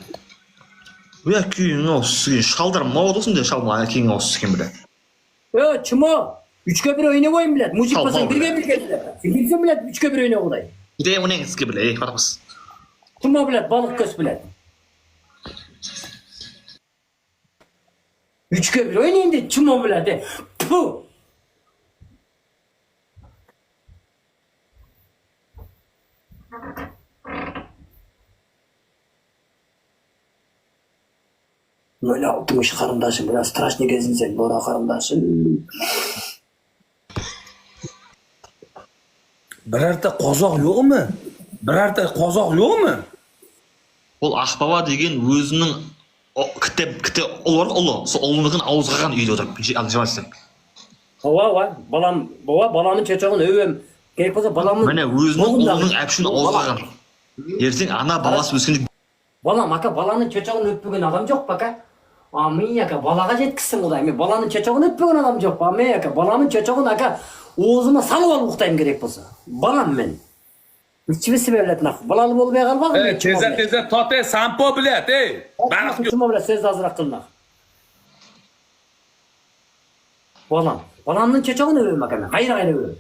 Уя күйің осы шалдар мау болсын де шалма кейін осы екен біле. Çımo. 3'e 1 oynayayım bilet. Müzik Sal, basan sal birge bilet. Sen kimsin bilet 3'e 1 oynayayım oday. Де оның іске біле, барамыз. Çımo bilet balık göz bilet. 3'e 1 oynayayım de çımo bilet. Puh. Böyle altmış karındaşım biraz tıraş ne gezinsen Bora karındaşım. Birorta qozoq yo'qmi? Birorta qozoq yo'qmi? Ол Ақбаба деген өзінің кіте ұлы бар ұлы. Сол ұлынығын ауызғаған үйде отырып. Жамайсың. Balamın çocuğun övüm. Gerek olsa balamın... Міне өзінің ұлының әпшін ауызғаған. Ертең ана баласы өскенде Balam aka balanın çocuğunu öpügen adam yok baka. Amin aka balaga jetkizsin Xuday. Men balanın çocuğunu öpügen adam yok. Amin aka balamın çocuğunu aka oğuzuma salıp alıp uktayım gerek bolsa. Balam men. Hiçbirisi devletnak. Balalı bolbay kalbak mı? Teze tote sampo bilet, ey. Bana Kim bilet söz azırak kılmak. Balamın çocuğunu övüm aka men. Hayır övüm.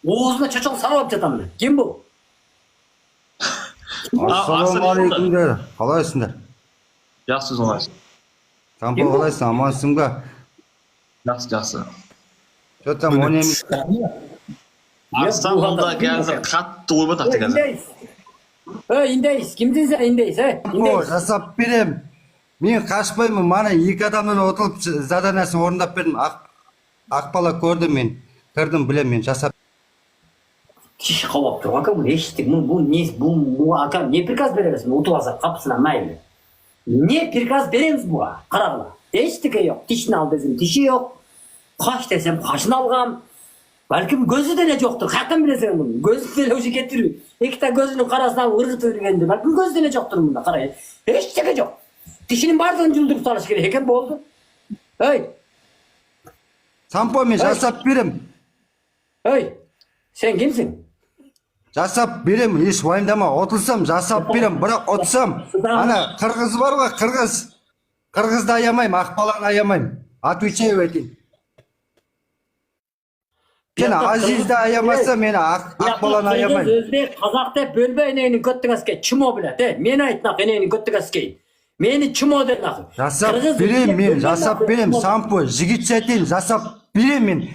Oğuzuna çocuğunu salıp alıp jatam men. Kim bu? Ассалаумағалейкум дер. Қалайсыңдар? Жақсы жолайсың. Сампо қалайсың? Амансың ба? Жақсы. Что там ойнаймыз? Арыстан онда қазір қатты ойбай тақты қазір. İndeyiz. Kimsin sen indeyiz? О, İndeyiz. жасап берем. Мен қашпаймын. Мана екі адамнан отырып заданясын орындап бердім. Ақбала көрді мен. Кірдім білем мен жасап. Kişi kavap dur. Aka bu eşitlik. Bu aka ne prikaz veririz mi? Utuvaza kapısına maylı. Ne prikaz veririz bu? Kararla. Eşitlik yok. Dişini al desem dişi yok. Kaş desem kaşını algam. Belki gözü de ne yoktur. Hakkın bilesen bunu. Gözü de ne hoşu getiriyor. İki tane gözünün karasından ırgıt örgendi. Belki gözü de ne yoktur bunda. Karayı. Eşitlik yok. Dişinin bardağını cüldürüp çalış gereken bu oldu. Hey. Сампо мен жасап берем. Hey. Sen kimsin? Жасап берем. Еш уайымдама. Отырсам жасап берем. Бірақ отырсам ана қырғыз бар ғой, қырғыз. Қырғызды аямаймын, Ақбаланы аямаймын. Отвечаю етейін. Сен Азизді аямаса, мен Ақбаланы аямаймын. Özbek, Kazak dep bölbe eneyinin köttük askey. Çimo bile. Meni aytnak eneyinin köttük askey. Meni çimo denak. Жасап берем мен, жасап берем. Сампо, жігітше айтайын, жасап берем мен.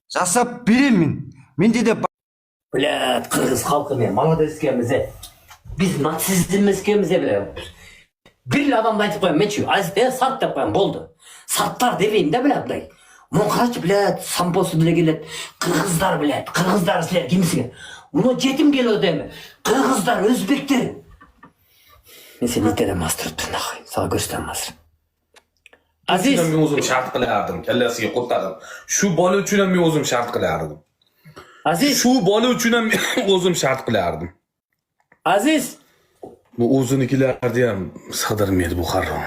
Жасап берем мен. Менде де Bilet, Kırgız halkı men. Maladeskemize. Biz natsizmeskemize bile. Bir adam da aytıp koyayım. Men şu Aziz'de sart dep koyayım. Boldu. Sartlar demeyin de bile abday. Mon kaç bilet, samposu bile gelet. Kırgızlar bilet. Kırgızlar sizler kimsin? Bunu jetim geliyor deme. Kırgızlar, Özbekler. Men seni itere master tuttum. Sana göstermezdim. Aziz. men o'zim shart qilardim, kallasiga qo'rqadim. Shu bola uchun ham men o'zim shart qilardim. Aziz. Shu bola uchun ham men o'zim shart qilardim. Aziz. Bu o'zinikilarni ham sig'dirmaydi bu harrom.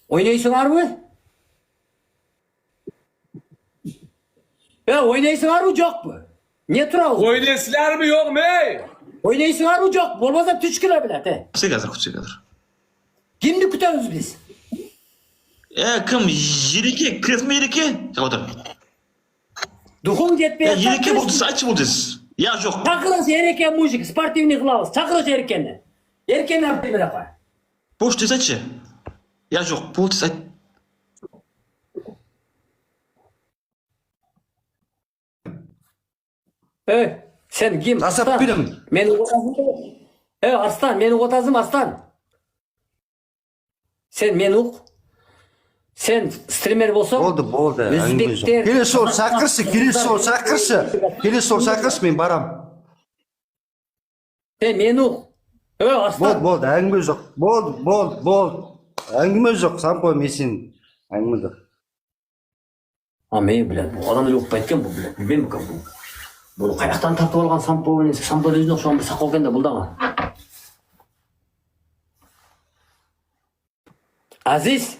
Oynaysınlar mı? Oynaysınlar mı yok mu? Niye turağız? O'ynaysizlarmi yo'qmi? Oynaysınlar mı yok? Olmazsa tüşküle bile. Құтсы қазір. Kimdi kütemiz biz? Кім? Ереке, кіресің бе Ереке? Отыр. Духун жетпей. Ереке бұл десіз, айтшы бұл десіз. Я жоқ. Çakırız erken mujik, sportivni kılavuz. Çakırız erkenni. Erkenni yaptı bir defa. Boş десіз айтшы. Я жоқ, бұл десіз айт. Sen kim? Жасап Arslan. берем. Meni otazım. Arslan, meni otazım Arslan. Sen meni uq. Sen streamer bolsang. Болды. Өзбектер. Келесі ол шақыршы, мен барам. Sen meni uq. Arslan. Болды, әңгіме жоқ. Болды. Әңгіме жоқ, Сампо, мен сен әңгіме жоқ. Men bilen bu adam yok etken bu bilen. Ben bu. Bunu kayaktan tartып алған сампо менен сампо өзүнө окшогон бир сакал экен да бул дагы. Aziz.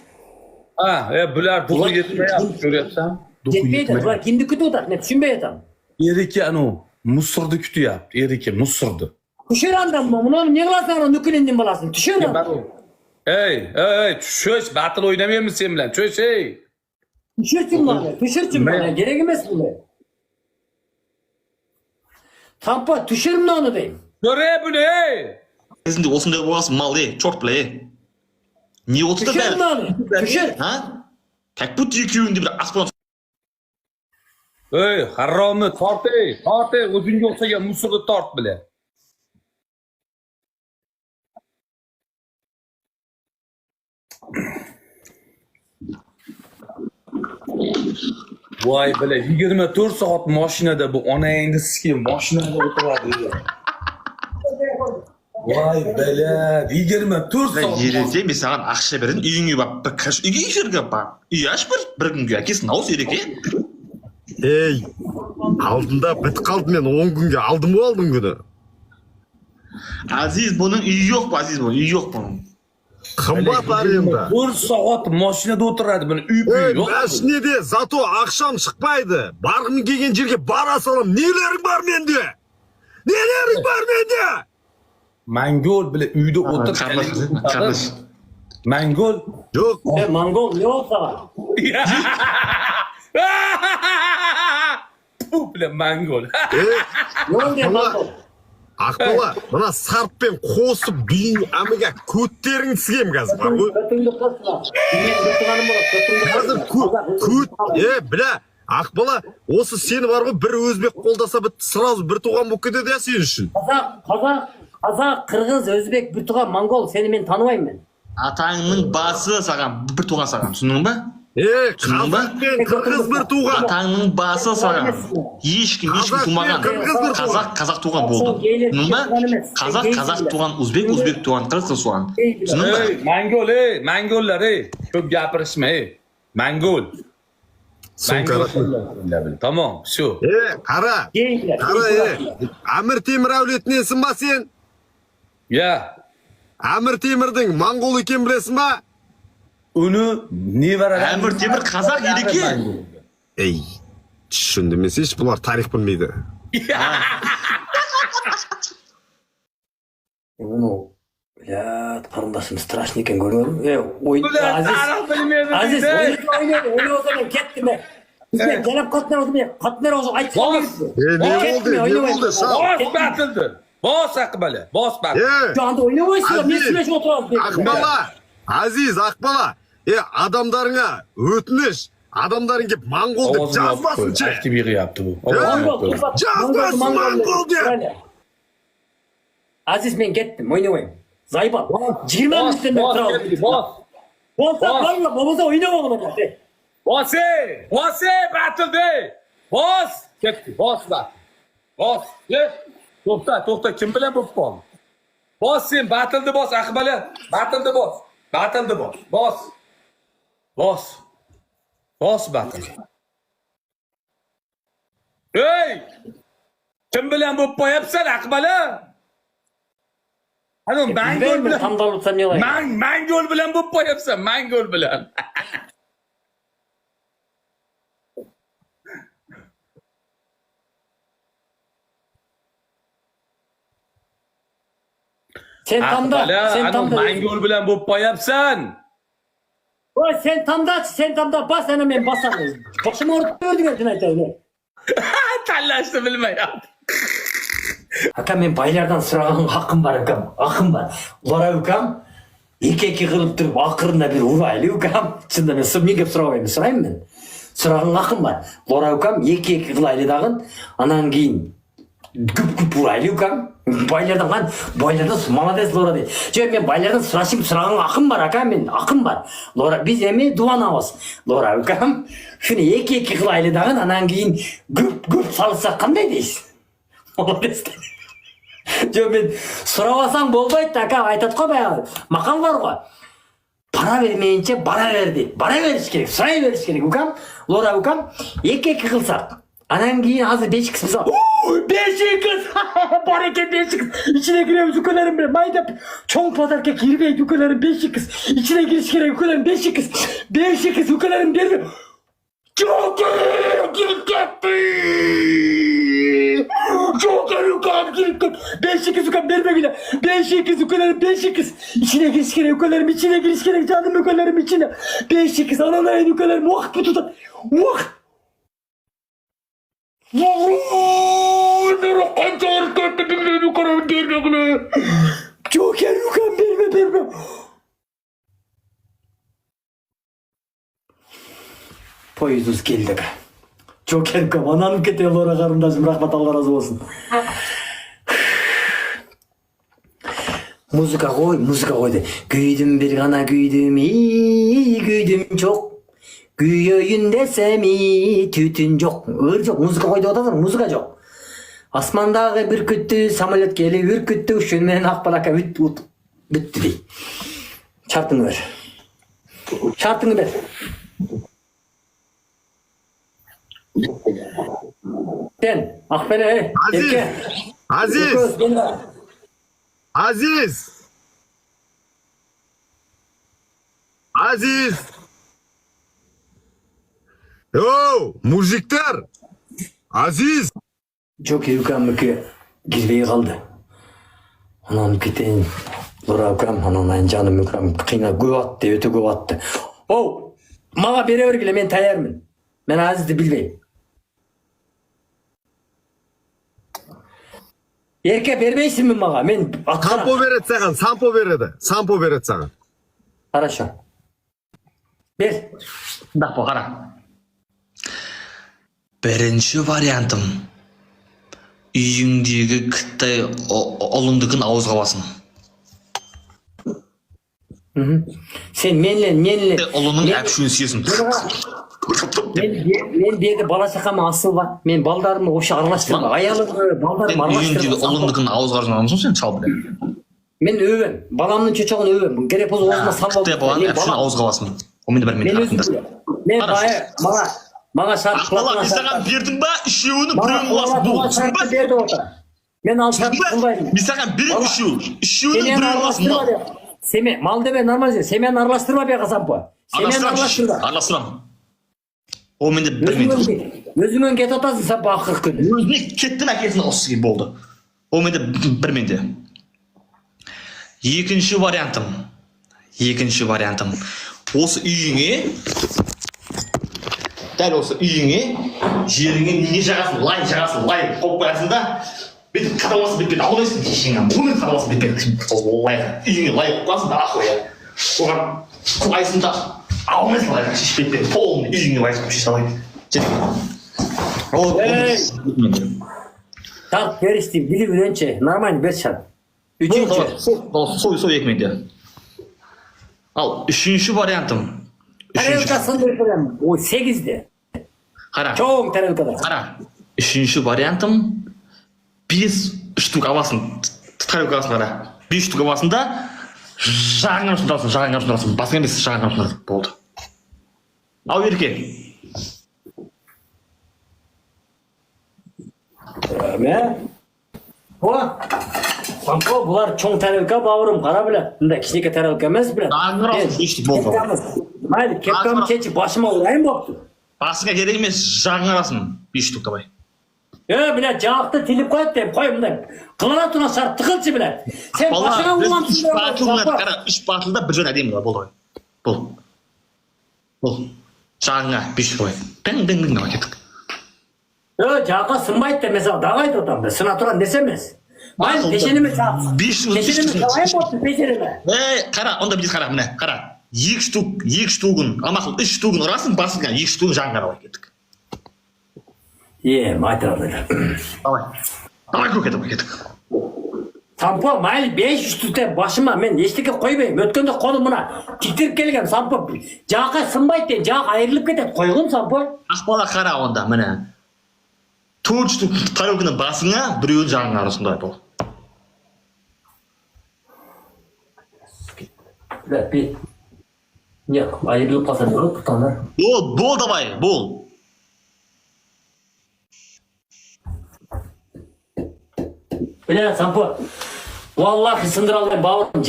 Ha, bular duhu yetmayapti, ko'ryapsan? Yetmaydi. Bular kimni kutib o'tadi? Men tushunmay yotам. Eriki anu Musurni kutyapti. Eriki Musurni. Tushir andan buni ne qilasan uni nukulindin bolasini? Tushir. Ey, tushish, battle o'ynamaymiz sen bilan. Tushish, ey. Tushirchim bana. Tushirchim bana. Gerek emas bu. Tampa tushirmni onu deyim. Ko'ray buni, ey. Кезінде осындай боласың мал чорт біле. Не отты Tushirmni onu. Tushir. Ha? Как будто екеуінде бір аспан. Ey, haromni tort, ey. Tort, ey. O'zingga o'xshagan Musurni tort bile. Voy bile 24 soat mashinada bu onangni sikim mashinada o'tiradi. Voy bile 24 soat. Ереке, мен саған ақша бердім, үйіңе барып, бір кіріш үйге эфирге бар. Үй аш бір күнге әкесін ауыз ереке. Ей, алдында бітіп қалды, мен 10 күнге алдым ғой алдың күні. Азиз, бұның үйі жоқ па, Азиз, бұның үйі жоқ бұның. Қымбат аренда. 4 soat mashinada o'tiradi, buni uy Ей, yo'q. мәшинеде зато ақшам шықпайды. Барғым келген жерге бара салам. Нелерің бар менде? Нелерің бар менде? Mangol bile uyda o'tirib Qardaş. Mangol. Жоқ. Mongol ne olsa? Bu bile Mangol. Ne oldu Mongol? Ақбала, мына сарппен қосып бүйін әміге көттерің сігем қазір бар ғой. Көтіңді қосма. Мен көтіңаным болады. Қазір біля, Ақбала, осы сені бар ғой бір өзбек қолдаса бітті, сразу бір туған болып кетеді я сен үшін. Қазақ, қырғыз, өзбек, бір туған монгол, сені мен танымаймын мен. Атаңның басы саған, бір туған саған, түсіндің ба? Қазақ пен қырғыз бір туған. Атаңның басы саған, ешкім тумаған. Қазақ туған болды. Түсіндің ба? Қазақ туған, өзбек туған, қырғыз туған. Түсіндің ба? Mangollar, ko'p gapirishma, Mangol. Tamam, shu. Qara, Amir Temir әулетіненсің ба сен? Ya. Amir Temірдің моңғол екен білесің ба? Uni nevaralar. Amir Temir қазақ ереке. Ей, түсіндімесе еш бұлар тарих білмейді. Ну, қарындасым страшный екен көріп. Азиз, ойнаудан кетті ме? Бізбен жалап қатынар осы айтып Не болды? Бос батылды. Bos Aqbala, bos bak. Jonda o'ynayapsizlar, men sizlarga o'tiramiz. Aqbala, Aziz Aqbala. Adamlarına ötmüş. Adamların ki Mongol'da жазбасынчы. Aktiviye yaptı bu. Жазбасын Mongol diye. Aziz men kettim, o'ynayman. Zayban, 20 minutdan turamiz. Bo'lsa qo'yma, bo'lmasa o'ynayman. Bos, batıldı. Bos, ketdi, bos bak. Bos, To'xta, kim bilan bo'lib qoldi? Bos sen, batıldı bos, Aqbala. Batıldı bos. Bos batıldı. Ey! Kim bilan bo'lib qo'yapsan, Aqbala? Ana Mangol bilan tamdalutsan ne olayım? Mangol bilan bo'lib qo'yapsan, Mangol bilan. Sen tamda. Mangol bilan bo'lib qo'yapsan. Voy sen tamda bas ana men basamayız. Boshim og'rib o'rdigan aytaymi? Tanlashni bilmayapti. Aka men baylardan sırağın hakkım var akam. Hakkım var. Ular ukam iki qilib turib oxirida bir urayli ukam. Shunda men menga so'rayman men. Sırağın hakkım var. Ular ukam iki qilayli dag'in. Anan keyin küp urayli ukam. Baylardan молодец Лора deydi. Жоқ мен байлардан сұрашым, сұрағың ақым бар ака, мен ақым бар. Лора біз эми дуанабыз. Лора ukam шуны екі қылайлы дагын анан кейін күп салсақ қандай дейсіз? Молодец. Жоқ мен сұрабасаң болбайды ака, айтат қой баяғы. Мақал бар ғой. Para vermeyince bana ver deydi. Bana veriş gerek, sıraya veriş gerek ukam. Lora ukam iki қылсақ. Анан кейін азыр 5 кісі Beşik kız. Bareket beşik kız. İçine giriyor yükelerim bile. Mayda çoğun pazarka girmeye yükelerim beşik kız. İçine giriş kere yükelerim beşik kız. Beşik kız yükelerim geliyor. Joker girip gitti. Joker yukarı girip gitti. Beşik kız yukarı verme bile. Beşik kız yükelerim beşik kız. İçine giriş kere yükelerim. İçine giriş kere canım yükelerim içine. Beşik kız ananayın yükelerim. Vah bu tutar. Vah. Joker yukan verme. Poyuzuz geldi be. Joker yukan ananım kete Lora karımdacım rahmet Allah razı olsun. Müzika koy de. Güydüm bir gana güydüm iyi güydüm çok. Güyöyün desem iyi tütün yok. Ağır yok. Müzika koydu odasın. Müzika yok. Asmandağı bir küttü, samolet geli ürküttü, üşünmeyen akbalaka bitti dey. Şartını ver. Şartını ver. Sen, akbele, Aziz. erke. Aziz. Yokuz, gel ver. Aziz. Aziz. Yo, mujikler. Aziz. Çok yukarı girmeye kaldı. Anam kiteyin. Lora ukam, anam canım ukam. Kıyna güvattı, öte güvattı. Oh! Mağa bere vergile, men tayarmın. Men Aziz'i bilmeyim. Erke vermeysin mi mağa? Men atkana. Sampo veret sana, sampo veredi. Sampo veret sana. Хорошо. Ver. Bak bu qara. Birinchi variantim. Uyingdagi kitta olundikin og'izga olsin. Sen menle. Olunun apshuni sesin. Men berdi bala chaqama asıl var. Men baldarımı o'sha aralashtirma. Ayalımı, baldarımı Uyingdagi aralashtirma. olundikin og'izga olsin sen çal bilen. Men övüm. Balamның çocuğunu övüm. Gerek olsa o'zuma salvo. Kitta bolan apshuni og'izga olsin. O meni bir Men men özüm. tarafında. Men mağa şart Allah biz sana berdim ba, işewini birini olsun bu. berdi ota. Men al şart kılbayım. Biz sana bir işewini birini olsun. Seme mal deme normal şey. Semen aralashtirma be kasap bu. Semen aralashtirma. Aralashtiram. O meni bir men. Özüngön ket atasın sabah 40 gün. Özüne kettin akesini osu gibi oldu. O meni bir mende. Ikinci variantim. Осы үйіңе, дәл осы үйіңе, жеріңе не жағасын, лай қойып қоясың да, бүйтіп қадаласын бүйтіп аулайсың шешеңе, мұны қадаласын бүйтіп үйіңе лай қойып қоясың да, ақоя. Оған құлайсың да, алмайсың лайға шешпейтпен, полын үйіңе лай қойып шеше алайын. Так, берістейм, білі үйренші, нормально бер шарт. Üçüncü. Сол екі менде. Al, üçüncü variantım. Tarelkasını yapıyorum. O 8'di. Qara. Çok tarelkada. Qara. Üçüncü variantım. 5 штук аласың. Тарелкасын қара. 5 штук аласың да жағыңа ұстатасың. Басқа емес жағыңа ұстатасың. Болды. Ал ерке. Sampo bular çoğun tarelka bavurum qara bile. Bunda kişineke tarelka emas bile. Жағыңа ұстатасың. 5 штук болды. Mayli, kepkamı keçip başıma olayım boptu. Басыңа керек емес, жағыңа аласың. 5 штук давай. Bile cağıqta tilip koyup deyim. Koy bunday. Qılana tuna şart tıkılçı bile. Sen başına ulan Qara, 3 батылда bir жөн әдемі бар, болды ғой. Бол. Жағыңа 5 штук давай. Дың давай кеттік. Cağıqa sınmaydı da mesela davaydı otam be. Sına turan desemez. Mayli peşenime çağıp. 5 штук. Peşenime çağayım boptu peşenime. Қара, онда біз қара, міне, қара. 2 штугын, амақыл 3 штугын ұрасың, басыңа 2 штугын жағыңа давай кеттік. Maytıralıydı. Давай көке давай кеттік. Sampo mayli 5 üstüde başıma men eşteke koymayayım. Ötkende kolum buna tiktirip kelgen Sampo. Cağıqa sınmaydı deyim. Cağık ayrılıp ketedi. Koygun Sampo. Ақбала қара онда, міне. 4 штук тарелканы басыңа, біреуін жағыңа арасында бол. Yok, ayrılıp kalsa ne olur tutanlar. Бол давай, бол. Bile Sampo. Vallahi sındır alayım bağırın.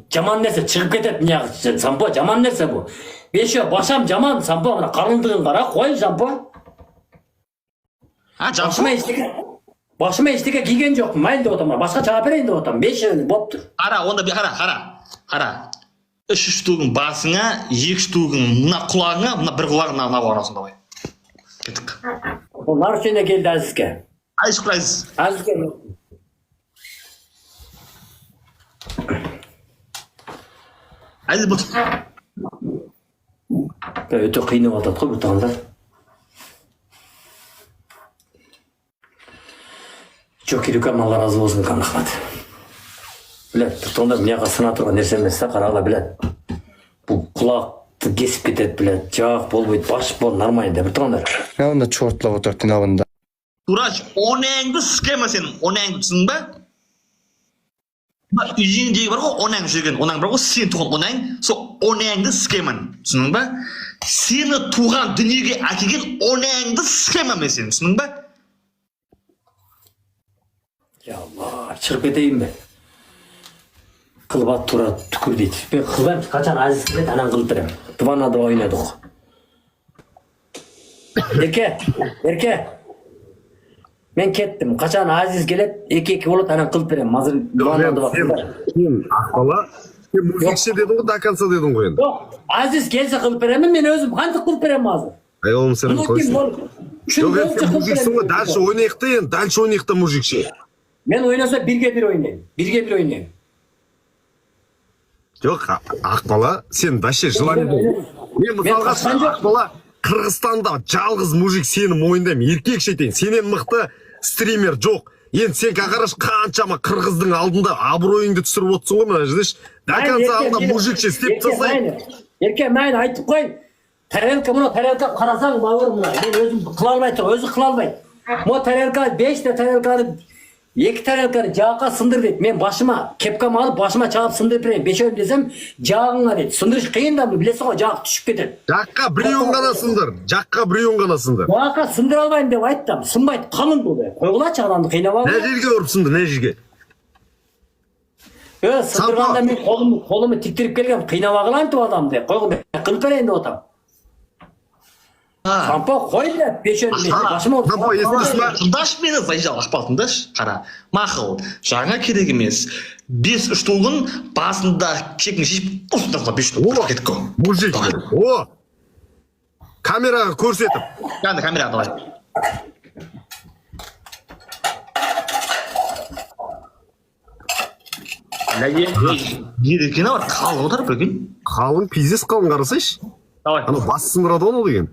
Jaman nerse çıkıp ketep ya Sampo jaman nerse bu. Beşe başam jaman Sampo bana kalındığın kara koy Sampo. Ha Başıma eşlik'e giygen yok. Mayıl da otam. Başka cevap vereyim de otam. 5 yıl boptur. Qara, onda bir qara. 3 штугың басыңа, 2 штугың мына құлағыңа, мына бір құлағыңа мына барасың давай. Кеттік. Bunlar üstüne geldi Aziz'ke. Hadi şükür Aziz. Aziz'ke. Aziz bu. Öte kıyını oldu. Koy bu tanda. Çok iyi Allah razı olsun kan Ahmet. Bilet, tutonda mınaqa sına turgan nerse emesde qaragıla bilet. Bu kulaktı kesip ketет bilet. Jaq bolboyt, baş bol нормально да bir tutonlar. Ya onda çortlap otur tinabında. Turaç, onengdi skema senin. Onengdi түсің бе? Үйіңдегі бар ғой, онең жүрген. Онең бар ғой, сен туған онең. Сол онеңді скеман. Түсінің бе? Сені туған дүниеге әкелген онеңді скема мен сен. Түсінің бе? Ya Allah, çıkıp keteyim ben. Kılbat tura tükür deydi. Ben kılbam kaçan Aziz bilet anan kılıp berem. Divanada oynadık. Erke. Men kettim. Kaçan Aziz gelip eki olup anan kılıp berem. Hazır divanada bakın. Sen Akbala, sen muzikçi dedin ғой, до конца dedin ғой енді. Yok, Aziz gelse kılıp berem men özüm kandık kılıp berem hazır. Ай oğlum sen koysun. Yok Çünkü sen muziksin ғой, дальше ойнайық та енді, дальше ойнайық та muzikçi. Men oynasa birge bir oynayayım. Жоқ, Ақбала, сен вообще желание мен мысалға Ақбала Қырғызстанда жалғыз мужик сені мойындаймын, еркекше айтайын, сенен мықты стример жоқ. Енді сен қараш қаншама қырғыздың алдында абыройыңды түсіріп отырсың ғой мына жерде. До конца алдында мужикше істеп тастайын. Ерке мен айтып қой. Тарелка қарасаң бауыр мына. Мен өзім қыла алмай тұр, өзі қыла алмайды. Мо тарелка 5 тарелканы 2 тарелканы жаққа сындыр дейді. Мен башыма кепкам алып башыма чағып сындырып берейін. 5 десем жағыңа дейді. Сындырыш қиын да білесің ғой жақ түсіп кетеді. Жаққа біреуін ғана сындыр. Жаққа сындыра алмайын деп айттым. Сынбайды қалың бұл. Қойғылачы адамды қинап алып. Не жерге ұрып сынды, не жерге? Сындырғанда мен қолымы тіктіріп келгем. Қинап алайын деп адамды. Қойғым қылып берейін деп отам. Сампо қой деп, башыма отыр. Сампо естісің ба? Тыңдашы мені, Зайжал, Ақбал тыңдашы. Қара, мақұл, жаңа керек емес. 5 штугын басында кегін шешіп, ұстазға 5 штуг. Кетік қой. Мужик, о! Камераға көрсетіп. Яғни камераға давай. Ерекені бар, қалың отыр, білген? Қалың, пиздес қалың қарасайшы. Давай. Ана басы сындырады оны деген.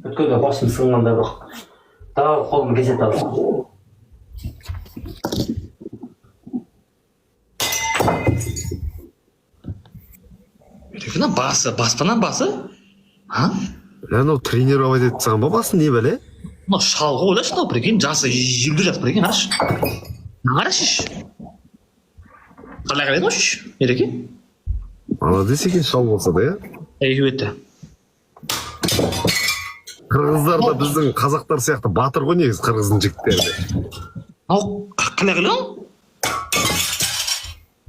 Өткөде басым сынғанда бақ. Дағы қолым кесет алып. Ерекені баспанан басы? Анау тренировать етіп саған ба басын не бәле? Мына шалғы ойлашы, білген, жасы 20 жас білген, арашы. Қарашыш. Қалай қарайды ғой, Ереке? Молодец екен шал болса да, я? Өте. Қырғыздар да біздің қазақтар сияқты батыр ғой негізі қырғыздың жігіттері. Ау, қалай қалай?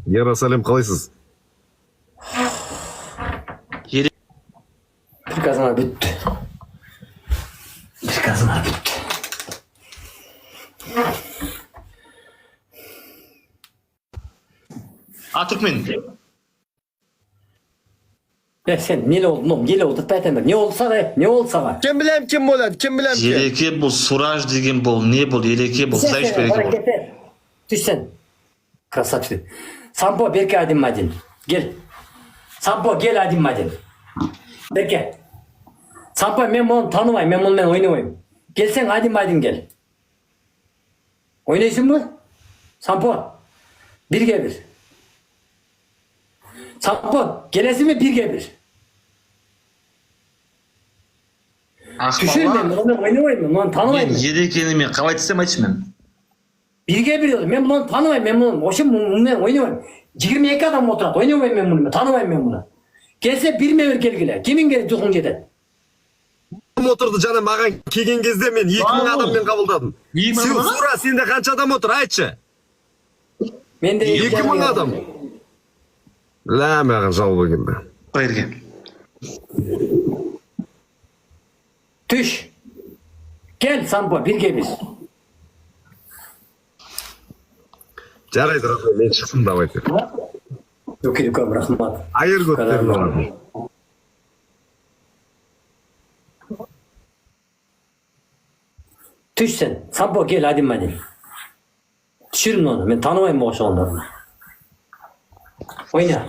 Ерасалем қалайсыз? Приказына бүтті. Түркмен. Sen ne oldu Taytemir? Ne oldu sağa? Kim bilem kim болады, kim bilem kim. Ереке бұл Сураж деген бұл, не бұл, Ереке бұл, Зайш береке бұл. Düşsen. Красавчик. Sampo Berke Adim Madin. Gel. Sampo gel Adim Madin. Berke. Sampo men bunu tanımayım, men bununla oynamayayım. Gelsen Adim Madin gel. Oynaysın mı? Sampo. Birge bir. Sampo gelesin mi 1-1? Düşün ben bunu oynamayayım, bunu tanımayayım. Ерекені мен қалай тістем айтшы мен. 1-1 diyorum, ben bunu tanımayayım, ben bunu bununla oynamayayım. 22 adam oturat, oynamayayım ben bunu, tanımayayım ben bunu. Gelse 1-1 gelgile, kimin gelip tukun gider? адам отырды жана маған келген кезде мен 2000 адаммен қабылдадым. Сен Сура сенде қанша адам отыр, айтшы. Менде 2000 адам. Ла, маған жалбы келді. Қойырге. Түш. Gel Sampo birге biz. Жарайды, рахмет, мен шықтым, давайте. Өкілікім рахмат. Айыр көттерін оладым. Түш sen. Sampo gel hadi hadi. Düşürün onu. Ben tanımayayım bu onlarını. Oyna.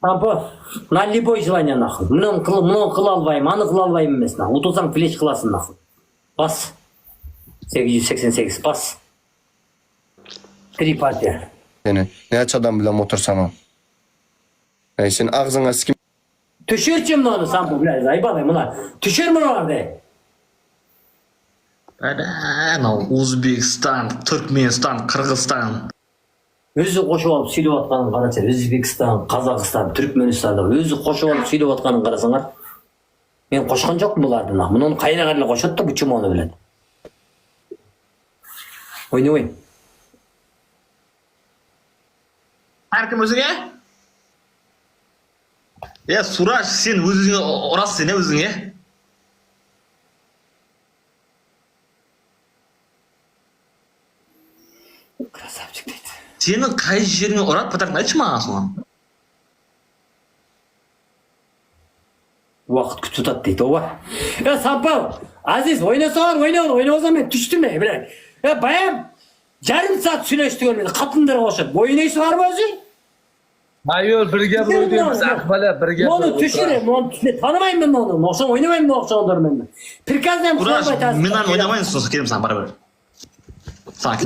Sampo. На любой желание нахуй. Мынаны қыла албайым, аны қыла албайым емес нахуй. Ұтылсаң флеш қыласың нахуй. Бас. 888 бас. 3 партия. Seni. Ne aç adam bilen otursan o. Yani senin ağzına sikim. Düşürçüm onu Sampo bilen. Aybalay mına. Düşür mü orada? Анау Өзбекстан, Түркменстан, Қырғызстан. Өзі қошып алып сөйлеп жатқанын қарасаң, Өзбекстан, Қазақстан, Түркменстанда өзі қошып алып сөйлеп жатқанын қарасаңар. Мен қошқан жоқпын бұларды. Мұны қайда қарай қошады да бүчім оны біледі. Ойнай. Әркім өзіңе? Сураж, сен өзіңе ұрасың, өзіңе? Красавчик дейді. Сенің қай жеріңе ұрады, патарын айтшы маған соған. Уақыт күтіп тұтады дейді, оба. Сампо, Азиз, ойнасаң мен түштіме, біле. Баям, жарым саат сөйлештіген мен қатындар қошады. Ойнайсыңар ма өзі? Майор, бірге бір өйдеміз, ақбала, бірге бір. Оны түшірем, оны танымаймын оны. Оқсан ойнамаймын оқсан мен. Приказнан құлап айтасың. Мен аны ойнамайын, сосын келем саған бара бер.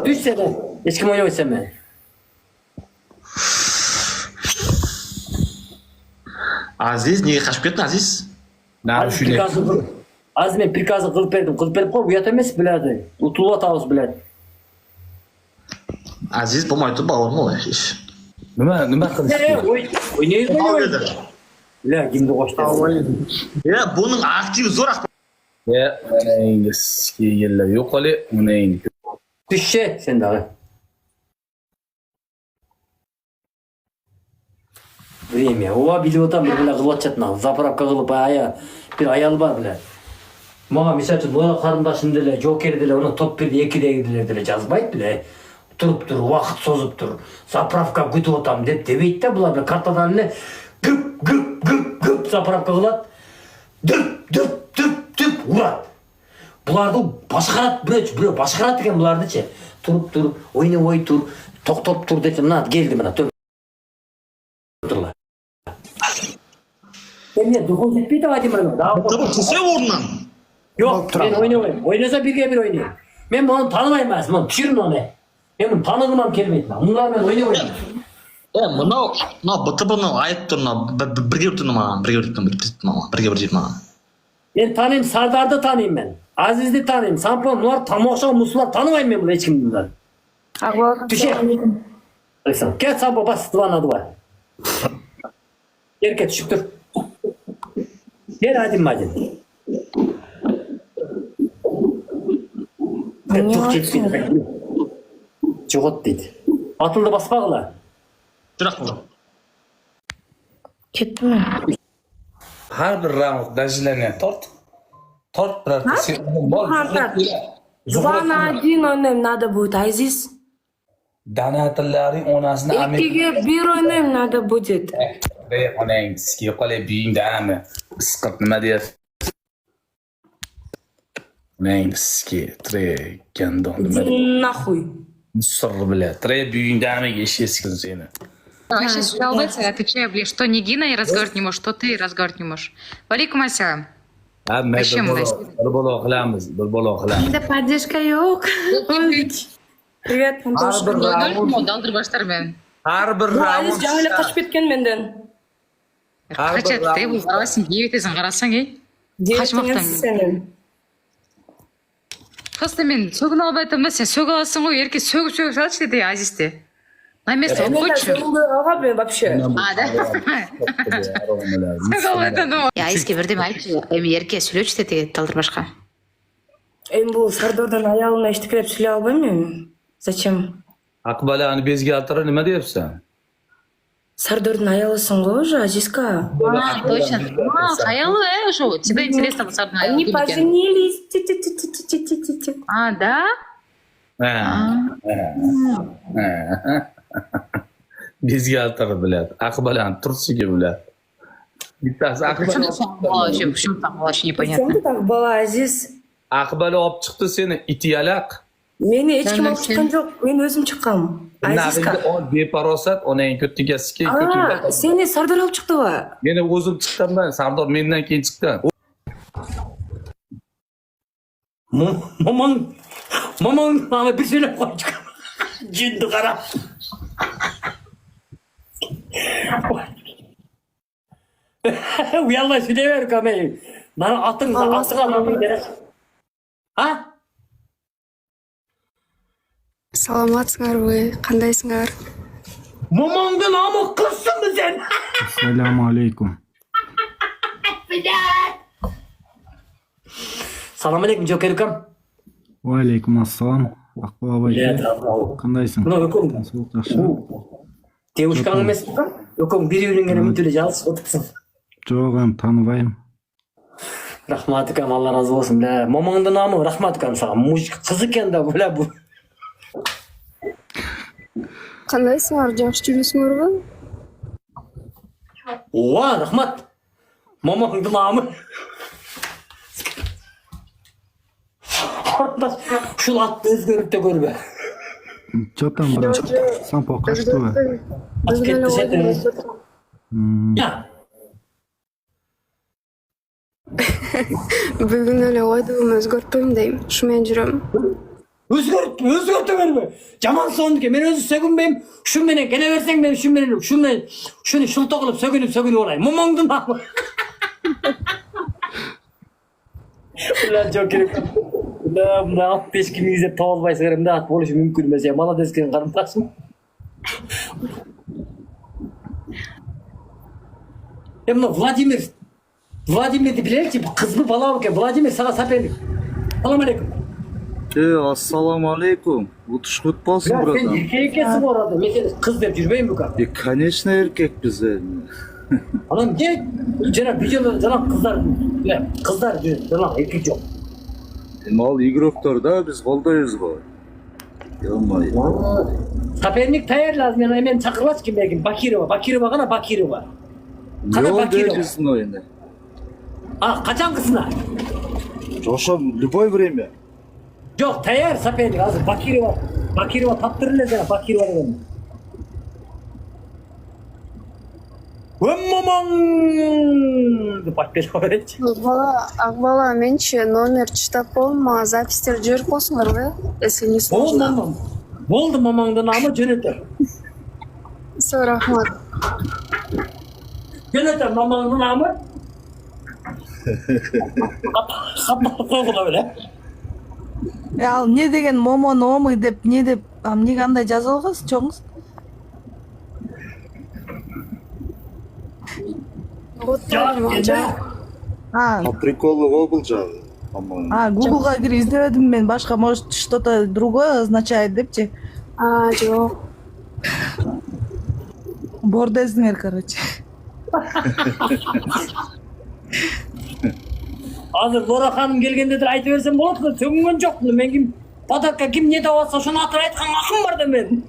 Düşse de ешкім ойнамайсам мен. Азиз, неге қашып кеттің, Азиз? Азиз мен приказы қылып бердім қой, ұят емес біледі. Ұтылып атауыз біледі. Азиз, болмай тұр, бауырым олай. Нема қылып? Ойнайыз ғой. Бля, кімді қошты. Бұның активі зор ақпар. Мұна енді скейгелер жоқ әлі, мұна енді. Düşse sen dağı. Время. Ова биліп отам бір біле қылып атчатына. Заправка қылып бір аял бар біле. Маған мисал үшін Нора қарындашым деле, Жокер деле, оны топ бірді екідегілер деле жазбайды біле. Тұрып тұр, уақыт созып тұр. Заправка күтіп отам деп демейді де бұлар бір картадан не гүп заправка қылады. Дүп ұрады. Бұларды басқарат, біреу басқарат екен бұларды че. Тұрып, ойнай тұр, тоқтап тұр десе, мына келді мына төп. Тұрла. Мен дұқыл жетпейді Вадимырның. Түсе орнынан. Жоқ, мен ойнамайым. Ойнаса бірге бір ойнайым. Мен бұны танымайым әсім, оны түшірін оны. Мен бұны танығымам келмейді. Мұнлармен ойнамайым. Мынау бұты-бұны айып тұр, бірге бір маған, бірге бір маған. Мен таныйым, Сардарды таныйым мен. Азизді таныйым, Сампо, мұлар тамақша мұсылар танымайым мен бұл ешкімді бұлар. Түше. Кет Сампо, бас 2 на 2. Ерке түшіп тұр. Кер один. Жоқ жетпейді. Жоғыт дейді. Атылды баспағыла. Жүрақ бұл. Кетті ме? Har bir rauнд дождение торт брат. 2-1 oynamayım надо будет, Азиз. Danatillari onasini 2-1 oynamayım надо будет. Onang sizga qolay buyingdami? Isqib nima deyapsiz? Onang sizga tre gandon nima deyapsiz? Нахуй. Sirri bilan tre buyingdami eshitsin seni. Вообще жалуется, отвечаю, блин, что не Гина и разговаривать не можешь, что ты и разговаривать не можешь. Валикум ассалам. Вообще мы bir balo qilamiz. Menda поддержка yo'q. Привет, Антош. Daldirbashlar men. Har bir Aziz jahli qochib ketgan mendan. Qachatda bu qarasang, yeytesang, qarasang, Qochmoqdan senin. Qizda men so'g'in olib aytaman, sen so'g'asan-ku, erkak so'g'ib salchi dedi Azizda. На место Мен хочешь? алгам вообще. А, да? Я айске бірдеме айтшы. Эми ерке сүйлөчү деди талдырбашка. Эми бул Сардордун аялына эчтекелеп сүйлөй албайм мен. Зачем? Акбаланы безге алтырып неме deyapsan? Сардордун аялысың го уже, Азизка. А, точно. Аялы, ошо. Тебе интересно bu Сардордун аялы Они ким экен? поженились. А, да? Безге алтырып билет. Акбаланы турсиге билет. Bittasi Почему так было, вообще непонятно. Почему так была, Азиз? Акбала olib chiqdi seni itiyalaq. Мени эч ким алып чыккан жок, мен өзүм чыккам. Азизка. O beparosat, onang ko'tigasiga ko'tingda. Seni Sardor алып чыктыбы? Meni o'zim chiqqanman, Sardor mendan keyin chiqqan. Momong namı bir söylep koyduk. Cündü kara. Uyalma söyleyiver kamerayı. Bana atın atın. Ha? Саламатсыңарбы? Кандайсыңар? Momong'da namı kızsın mı sen? Assalamu alaikum. Salam aleyküm Joker Hükam. Wa alaikum assalam. Akbaba abay. Kandayсың? Buna Hükam. Soğuk жақсы. Девушкаң емес Hükam. Hükam bir үйренгені мүдделі жалғыз отырсың. Жоқ, эми тааныбайм. Рахмат Hükam, Allah razı olsun. Momong'da namı Рахмат Hükam саған. Мужик қыз екен да бля bu. Кандайсыңар? Жакшы жүрөсүңөрбү? Oha Rahmat. Momong'da namı. Şul atты özgörüp de görbe. Чотан бир сампо качтыбы? At ketdi sen. Ya. Бүгүн эле ойдугумду өзгөртпөйм дейм. Ушу менен жүрөм. Özgörtü verme. Jaman sonduke men özü sögünbeyim. Şu menen gele versen ben şunu şulta kılıp sögünüp olayım. Momong'dun namı. Ulan çok gerek. Buna alt peşkimize tağılbay sığırım da at boluşu mümkün emas ya. Mala desken karımtaşım. Emma Vladimir bilir ki kız mı bala mı ki? Vladimir sana sapendik. Salam aleyküm. Assalamu alaikum. Утуш кут болсун, Ya sen братан. erkek ekesi bu arada. Mesela kız dep жүрбейм bu kadar. Конечно, эркекпиз эми. Adam gel. Cenab videoda canım kızlar canım erkek yok. Эми ал игроктор да биз колдойбуз го. Ёлмай. Sapernik tayar lazım yani hemen çakırlaç kim belki Bakirova kana Bakirova. Kana Жол Bakirova. дейсиң oyunu. Ah kaçan kızına? Жошом любой время. Yok tayar sapernik hazır Bakirova tattırırlar sana Bakirova dedim. Акбала, менчи номер читап коем, мага записьтерди жиберип коесуңарбы? Если не сложно. Oldu mamangda namı Jönöter. Все, рахмат. Jönöter mamangda namı. Kapatı koyguda öyle. Ал эмне деген момон омый деп эмне деп эмне кандай жазып алгансыз чоңуз? Приколы го бул жагы. Гуглга кирип издебедим мен, башка может что-то другое означает депчи. Жок. Бордездиңер, короче. Hazır Lora hanım gelgendedir aytı versen bolot da söngün jok. Men kim Patakka kim ne tawatsa şunu atır aytkan akım var da men.